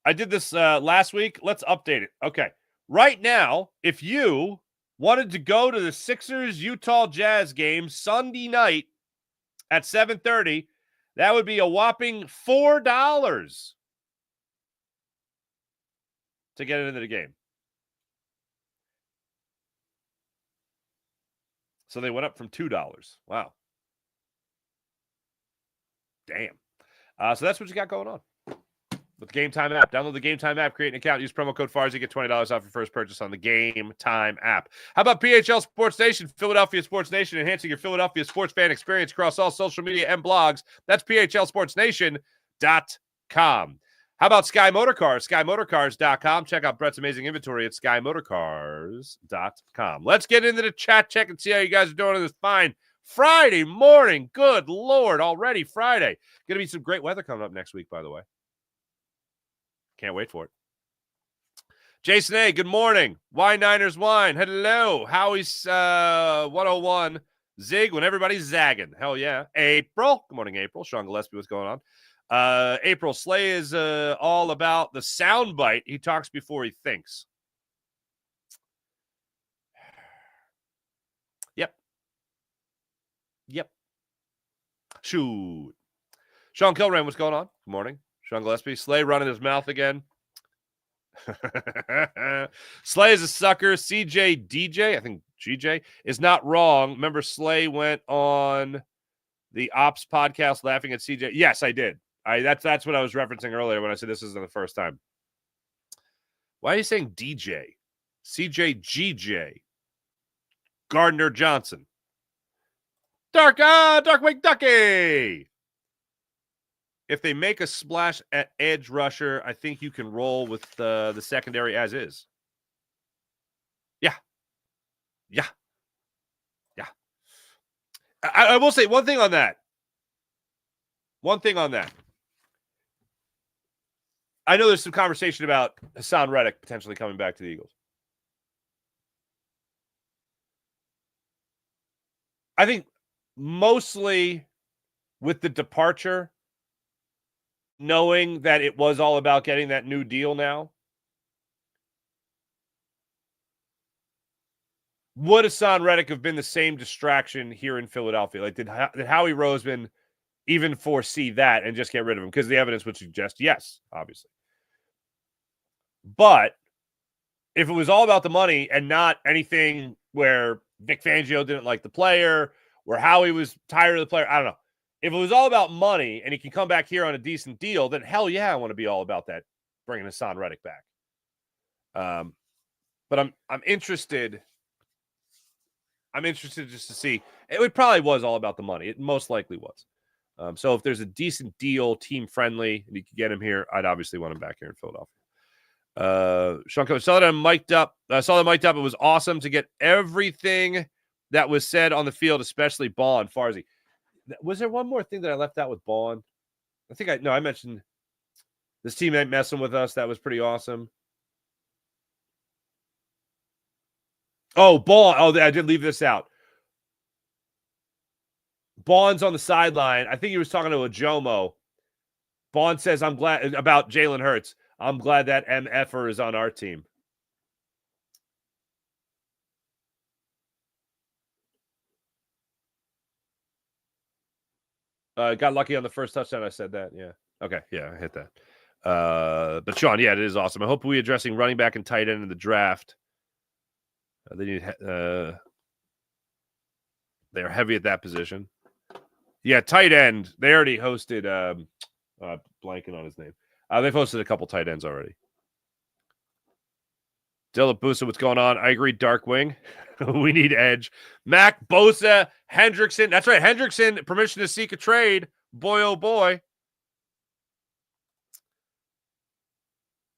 I did this last week. Let's update it. Okay. Right now, if you wanted to go to the Sixers-Utah Jazz game Sunday night at 7:30, that would be a whopping $4 to get into the game. So they went up from $2. Wow. Damn. So that's what you got going on with the Game Time app. Download the Game Time app, create an account, use promo code Farzy, get $20 off your first purchase on the Game Time app. How about PHL Sports Nation, Philadelphia Sports Nation, enhancing your Philadelphia sports fan experience across all social media and blogs? That's PHLSportsNation.com. How about Sky Motor Cars? SkyMotorCars.com. Check out Brett's amazing inventory at SkyMotorCars.com. Let's get into the chat check and see how you guys are doing on this fine Friday morning. Good Lord, already Friday. Going to be some great weather coming up next week, by the way. Can't wait for it. Jason A., good morning. Why Niners Wine? Hello. Howie's 101. Zig when everybody's zagging. Hell yeah. April. Good morning, April. Sean Gillespie, what's going on? April, Slay is all about the soundbite. He talks before he thinks. Yep. Shoot. Sean Kilrain, what's going on? Good morning. Sean Gillespie. Slay running his mouth again. Slay is a sucker. CJ DJ, I think GJ, is not wrong. Remember, Slay went on the Ops podcast laughing at CJ. Yes, I did. That's what I was referencing earlier when I said this isn't the first time. Why are you saying DJ? CJ GJ. Gardner Johnson. Darkwing Ducky. If they make a splash at edge rusher, I think you can roll with the secondary as is. Yeah. I will say one thing on that. I know there's some conversation about Hassan Reddick potentially coming back to the Eagles. I think mostly with the departure, knowing that it was all about getting that new deal now, would Hassan Reddick have been the same distraction here in Philadelphia? Like, did Howie Roseman even foresee that and just get rid of him? Because the evidence would suggest yes, obviously. But if it was all about the money and not anything where Vic Fangio didn't like the player, where Howie was tired of the player, I don't know. If it was all about money and he can come back here on a decent deal, then hell yeah, I want to be all about that, bringing Hassan Reddick back. But I'm interested. I'm interested just to see. It probably was all about the money. It most likely was. So if there's a decent deal, team friendly, and you can get him here, I'd obviously want him back here in Philadelphia. Sean Coach, saw that mic'd up. It was awesome to get everything that was said on the field, especially Ball and Farzy. Was there one more thing that I left out with Ball? I mentioned this team ain't messing with us. That was pretty awesome. Oh, Ball. Oh, I did leave this out. Bond's on the sideline. I think he was talking to a Jomo. Bond says, I'm glad about Jalen Hurts. I'm glad that MFer is on our team. Got lucky on the first touchdown. I said that. Yeah. Okay. Yeah, I hit that. But Sean, yeah, it is awesome. I hope we addressing running back and tight end in the draft. They're heavy at that position. Yeah, tight end. They already hosted blanking on his name. They've hosted a couple tight ends already. Dilla Bosa, what's going on? I agree, Darkwing. We need edge. Mac, Bosa, Hendrickson. That's right, Hendrickson, permission to seek a trade. Boy, oh boy.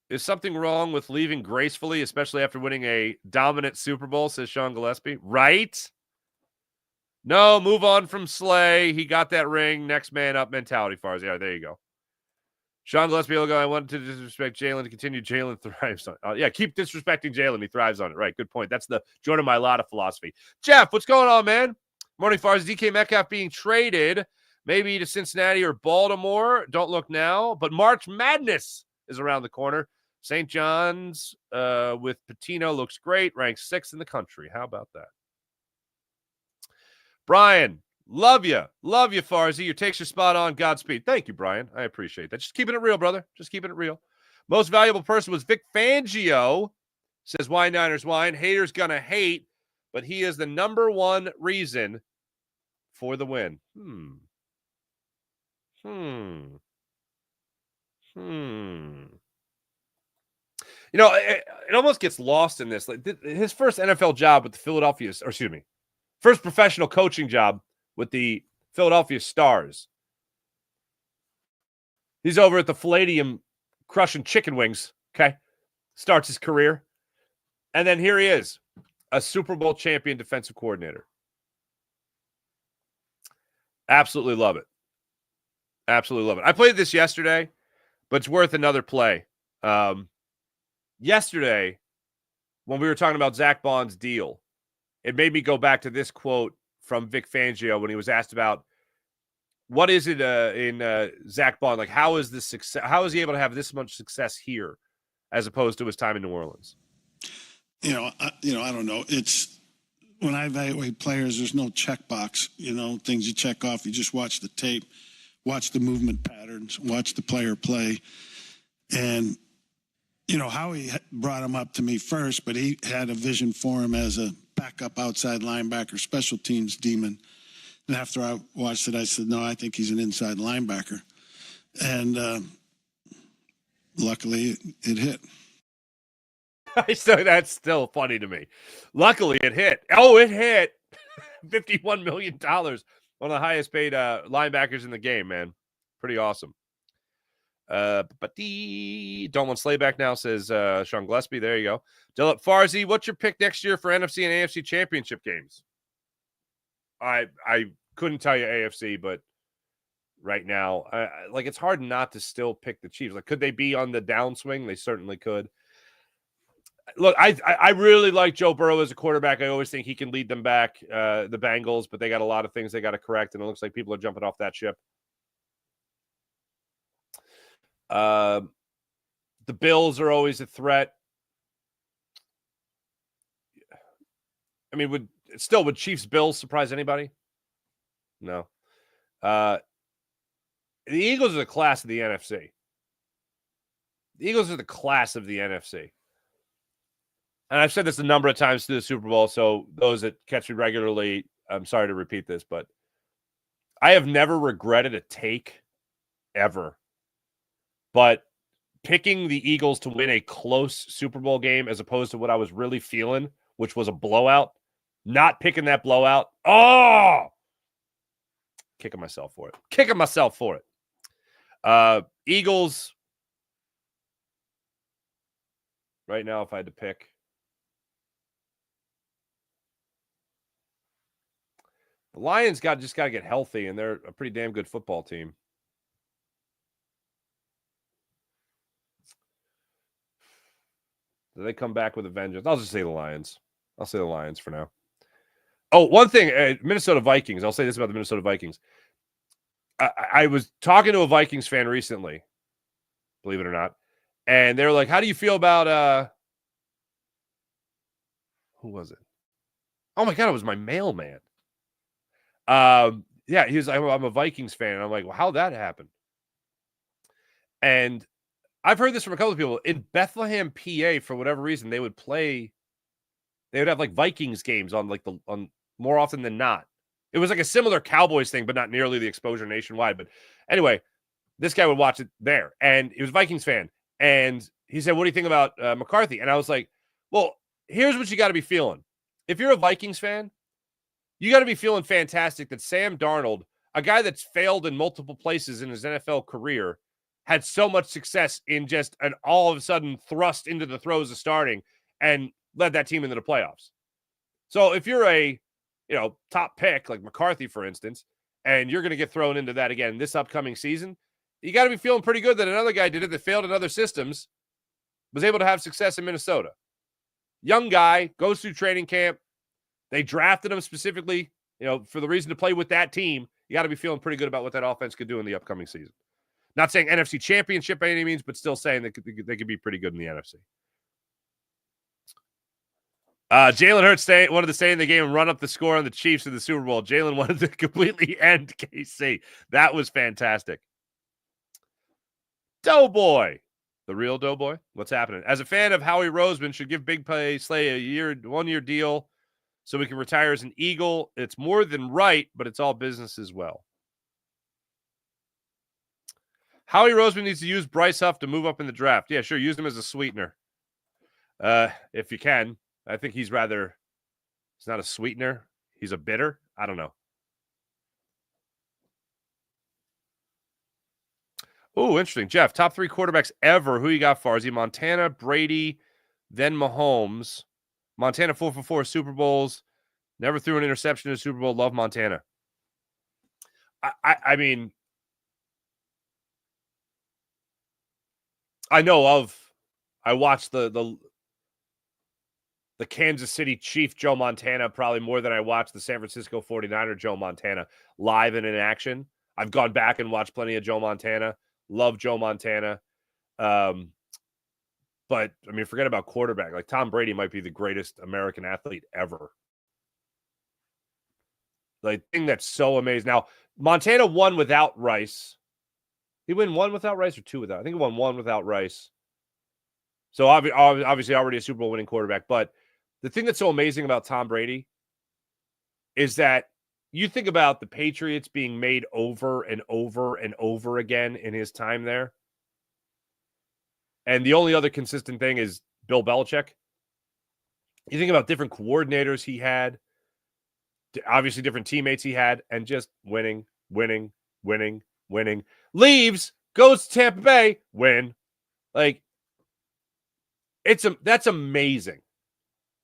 Is something wrong with leaving gracefully, especially after winning a dominant Super Bowl, says Sean Gillespie. Right? No, move on from Slay. He got that ring. Next man up mentality, Farzy. Yeah, there you go. Sean Gillespie, I wanted to disrespect Jalen to continue. Jalen thrives on it. Yeah, keep disrespecting Jalen. He thrives on it. Right, good point. That's the Jordan Mailata philosophy. Jeff, what's going on, man? Morning, Farzy. DK Metcalf being traded, maybe to Cincinnati or Baltimore. Don't look now. But March Madness is around the corner. St. John's with Patino looks great. Ranks 6th in the country. How about that? Brian, love you. Love you, Farzy. Your takes are spot on. Godspeed. Thank you, Brian. I appreciate that. Just keeping it real, brother. Just keeping it real. Most valuable person was Vic Fangio. Says, why Niners wine? Haters gonna hate, but he is the number one reason for the win. You know, it almost gets lost in this. Like his first NFL job with the first professional coaching job with the Philadelphia Stars. He's over at the Palladium crushing chicken wings, okay? Starts his career. And then here he is, a Super Bowl champion defensive coordinator. Absolutely love it. Absolutely love it. I played this yesterday, but it's worth another play. Yesterday, when we were talking about Zach Bond's deal, it made me go back to this quote from Vic Fangio when he was asked about what is it in Zach Bond, like how is this success? How is he able to have this much success here as opposed to his time in New Orleans? I don't know. It's when I evaluate players, there's no checkbox. Things you check off. You just watch the tape, watch the movement patterns, watch the player play, and Howie brought him up to me first, but he had a vision for him as a backup outside linebacker, special teams demon. And after I watched it, I said, no, I think he's an inside linebacker. And luckily, it hit. So that's still funny to me. Luckily, it hit. Oh, it hit. $51 million. One of the highest paid linebackers in the game, man. Pretty awesome. Don't want Slay back now, says Sean Gillespie. There you go. Dilip Farzi, what's your pick next year for NFC and AFC championship games? I couldn't tell you AFC, but right now, it's hard not to still pick the Chiefs. Like, could they be on the downswing? They certainly could. Look, I really like Joe Burrow as a quarterback. I always think he can lead them back, the Bengals, but they got a lot of things they got to correct, and it looks like people are jumping off that ship. The Bills are always a threat. I mean, would Chiefs Bills surprise anybody? No. The Eagles are the class of the NFC. The Eagles are the class of the NFC. And I've said this a number of times through the Super Bowl, so those that catch me regularly, I'm sorry to repeat this, but I have never regretted a take ever. But picking the Eagles to win a close Super Bowl game as opposed to what I was really feeling, which was a blowout, not picking that blowout, kicking myself for it. Eagles, right now, if I had to pick, the Lions just got to get healthy, and they're a pretty damn good football team. Do they come back with a vengeance? I'll just say the Lions. I'll say the Lions for now. Oh, one thing, Minnesota Vikings. I'll say this about the Minnesota Vikings. I was talking to a Vikings fan recently, believe it or not, and they were like, how do you feel about who was it? Oh, my God, it was my mailman. Yeah, he was like, I'm a Vikings fan. And I'm like, well, how'd that happen? And I've heard this from a couple of people. In Bethlehem, PA, for whatever reason, they would have like Vikings games on on more often than not. It was like a similar Cowboys thing, but not nearly the exposure nationwide. But anyway, this guy would watch it there, and he was a Vikings fan. And he said, what do you think about McCarthy? And I was like, well, here's what you got to be feeling. If you're a Vikings fan, you got to be feeling fantastic that Sam Darnold, a guy that's failed in multiple places in his NFL career, had so much success in just an all of a sudden thrust into the throes of starting and led that team into the playoffs. So if you're a, top pick like McCarthy, for instance, and you're going to get thrown into that again this upcoming season, you got to be feeling pretty good that another guy did it that failed in other systems, was able to have success in Minnesota. Young guy, goes through training camp. They drafted him specifically, for the reason to play with that team. You got to be feeling pretty good about what that offense could do in the upcoming season. Not saying NFC Championship by any means, but still saying they could be pretty good in the NFC. Jalen Hurts wanted to stay in the game and run up the score on the Chiefs in the Super Bowl. Jalen wanted to completely end KC. That was fantastic. Doughboy. The real Doughboy? What's happening? As a fan of Howie Roseman, should give Big Play Slay a 1-year deal so we can retire as an Eagle. It's more than right, but it's all business as well. Howie Roseman needs to use Bryce Huff to move up in the draft. Yeah, sure. Use him as a sweetener. If you can. I think he's not a sweetener. He's a bitter. I don't know. Oh, interesting. Jeff, top 3 quarterbacks ever. Who you got, Farzi? Montana, Brady, then Mahomes. Montana 4 for 4 Super Bowls. Never threw an interception in a Super Bowl. Love Montana. I mean, I watched the Kansas City Chief Joe Montana probably more than I watched the San Francisco 49er Joe Montana live and in action. I've gone back and watched plenty of Joe Montana. Love Joe Montana. But, I mean, forget about quarterback. Like, Tom Brady might be the greatest American athlete ever. The thing that's so amazing. Now, Montana won without Rice. He won 1 without Rice or 2 without? I think he won 1 without Rice. So obviously already a Super Bowl winning quarterback. But the thing that's so amazing about Tom Brady is that you think about the Patriots being made over and over and over again in his time there. And the only other consistent thing is Bill Belichick. You think about different coordinators he had, obviously different teammates he had, and just winning. Leaves, goes to Tampa Bay, win. Like, that's amazing.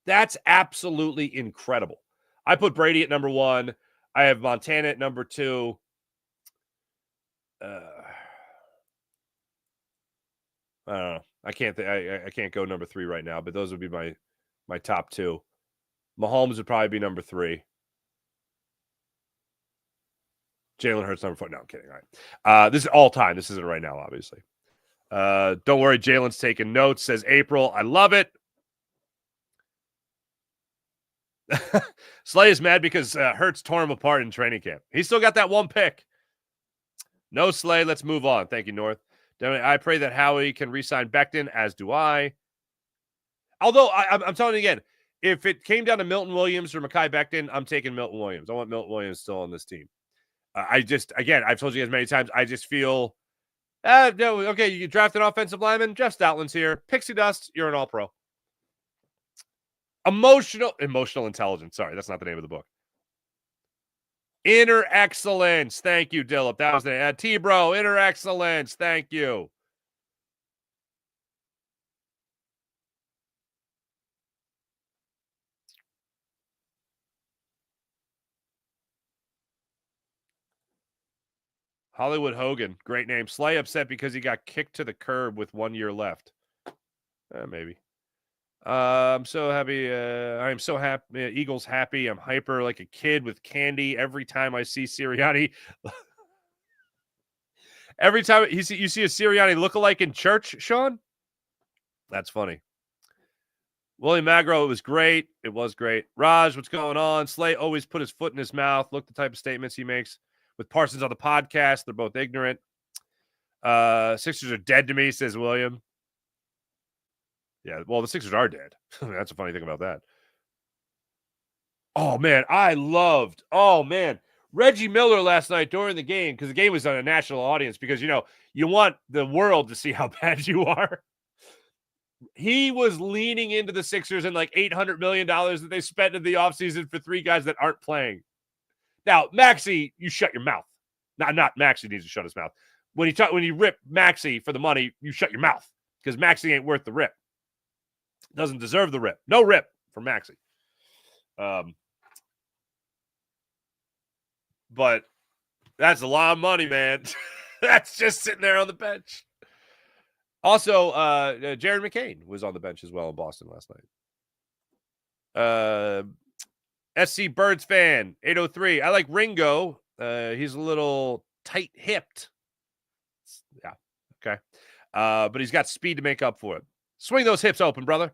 That's absolutely incredible. I put Brady at number 1. I have Montana at number 2. I don't know. I can't go number 3 right now, but those would be my top 2. Mahomes would probably be number 3. Jalen Hurts number 4. No, I'm kidding. All right. This is all time. This isn't right now, obviously. Don't worry, Jalen's taking notes, says April. I love it. Slay is mad because Hurts tore him apart in training camp. He's still got that one pick. No, Slay. Let's move on. Thank you, North. I pray that Howie can re-sign Becton, as do I. Although, I'm telling you again, if it came down to Milton Williams or Mekhi Becton, I'm taking Milton Williams. I want Milton Williams still on this team. Again, I've told you guys many times, I just feel, no, okay, you draft an offensive lineman, Jeff Stoutland's here. Pixie dust, you're an all-pro. Emotional intelligence. Sorry, that's not the name of the book. Inner excellence. Thank you, Dillip. That was the T-Bro. Inner excellence. Thank you. Hollywood Hogan. Great name. Slay upset because he got kicked to the curb with 1 year left. Maybe. I'm so happy. I'm so happy. Eagles happy. I'm hyper like a kid with candy every time I see Sirianni. Every time you see a Sirianni lookalike in church, Sean? That's funny. William Magro, it was great. It was great. Raj, what's going on? Slay always put his foot in his mouth. Look the type of statements he makes with Parsons on the podcast. They're both ignorant. Sixers are dead to me, says William. Yeah, well, the Sixers are dead. That's a funny thing about that. Oh, man, Reggie Miller last night during the game, because the game was on a national audience, because, you want the world to see how bad you are. He was leaning into the Sixers and like $800 million that they spent in the offseason for 3 guys that aren't playing. Now, Maxey, you shut your mouth. Not Maxey needs to shut his mouth. When you rip Maxey for the money, you shut your mouth, because Maxey ain't worth the rip. Doesn't deserve the rip. No rip for Maxey. But that's a lot of money, man. That's just sitting there on the bench. Also, Jared McCain was on the bench as well in Boston last night. SC Birds fan, 803. I like Ringo. He's a little tight-hipped. Yeah, okay. But he's got speed to make up for it. Swing those hips open, brother.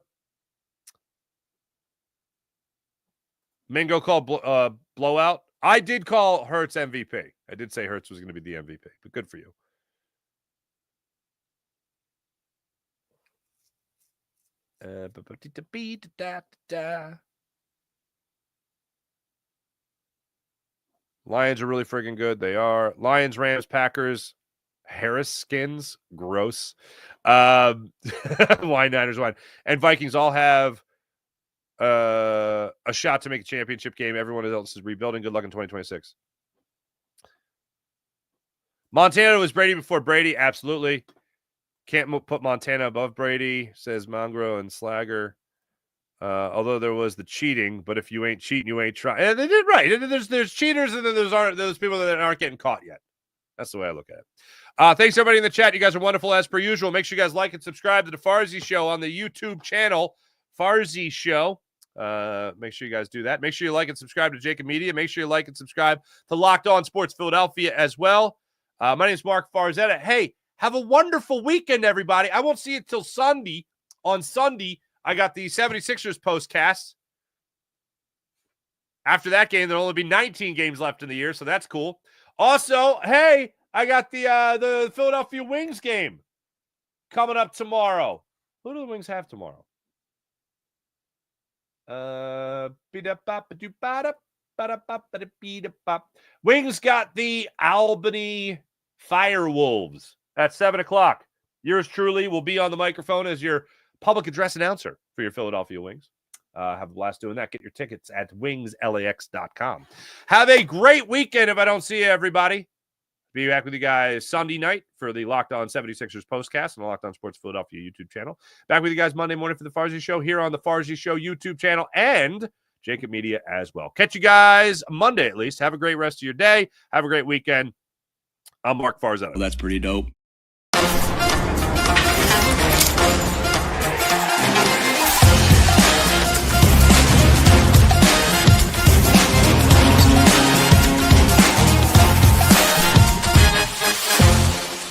Mingo called blowout. I did call Hurts MVP. I did say Hurts was going to be the MVP, but good for you. Lions are really friggin' good. They are. Lions, Rams, Packers, Harris skins. Gross. Wine Niners, wine. And Vikings all have a shot to make a championship game. Everyone else is rebuilding. Good luck in 2026. Montana was Brady before Brady. Absolutely. Can't put Montana above Brady, says Mangro and Slagger. Although there was the cheating, but if you ain't cheating, you ain't trying. And they did right. There's cheaters, and then there's people that aren't getting caught yet. That's the way I look at it. Thanks everybody in the chat. You guys are wonderful as per usual. Make sure you guys like and subscribe to the Farzy Show on the YouTube channel, Farzy Show. Make sure you guys do that. Make sure you like and subscribe to Jacob Media. Make sure you like and subscribe to Locked On Sports Philadelphia as well. My name is Mark Farzetta. Hey, have a wonderful weekend, everybody. I won't see you till Sunday. On Sunday, I got the 76ers postcast. After that game, there'll only be 19 games left in the year, so that's cool. Also, hey, I got the Philadelphia Wings game coming up tomorrow. Who do the Wings have tomorrow? Wings got the Albany Firewolves at 7 o'clock. Yours truly will be on the microphone as your public address announcer for your Philadelphia Wings. Have a blast doing that. Get your tickets at wingslax.com. Have a great weekend if I don't see you, everybody. Be back with you guys Sunday night for the Locked On 76ers postcast on the Locked On Sports Philadelphia YouTube channel. Back with you guys Monday morning for the Farzy Show here on the Farzy Show YouTube channel and Jacob Media as well. Catch you guys Monday at least. Have a great rest of your day. Have a great weekend. I'm Mark Farzetta. Well, that's pretty dope.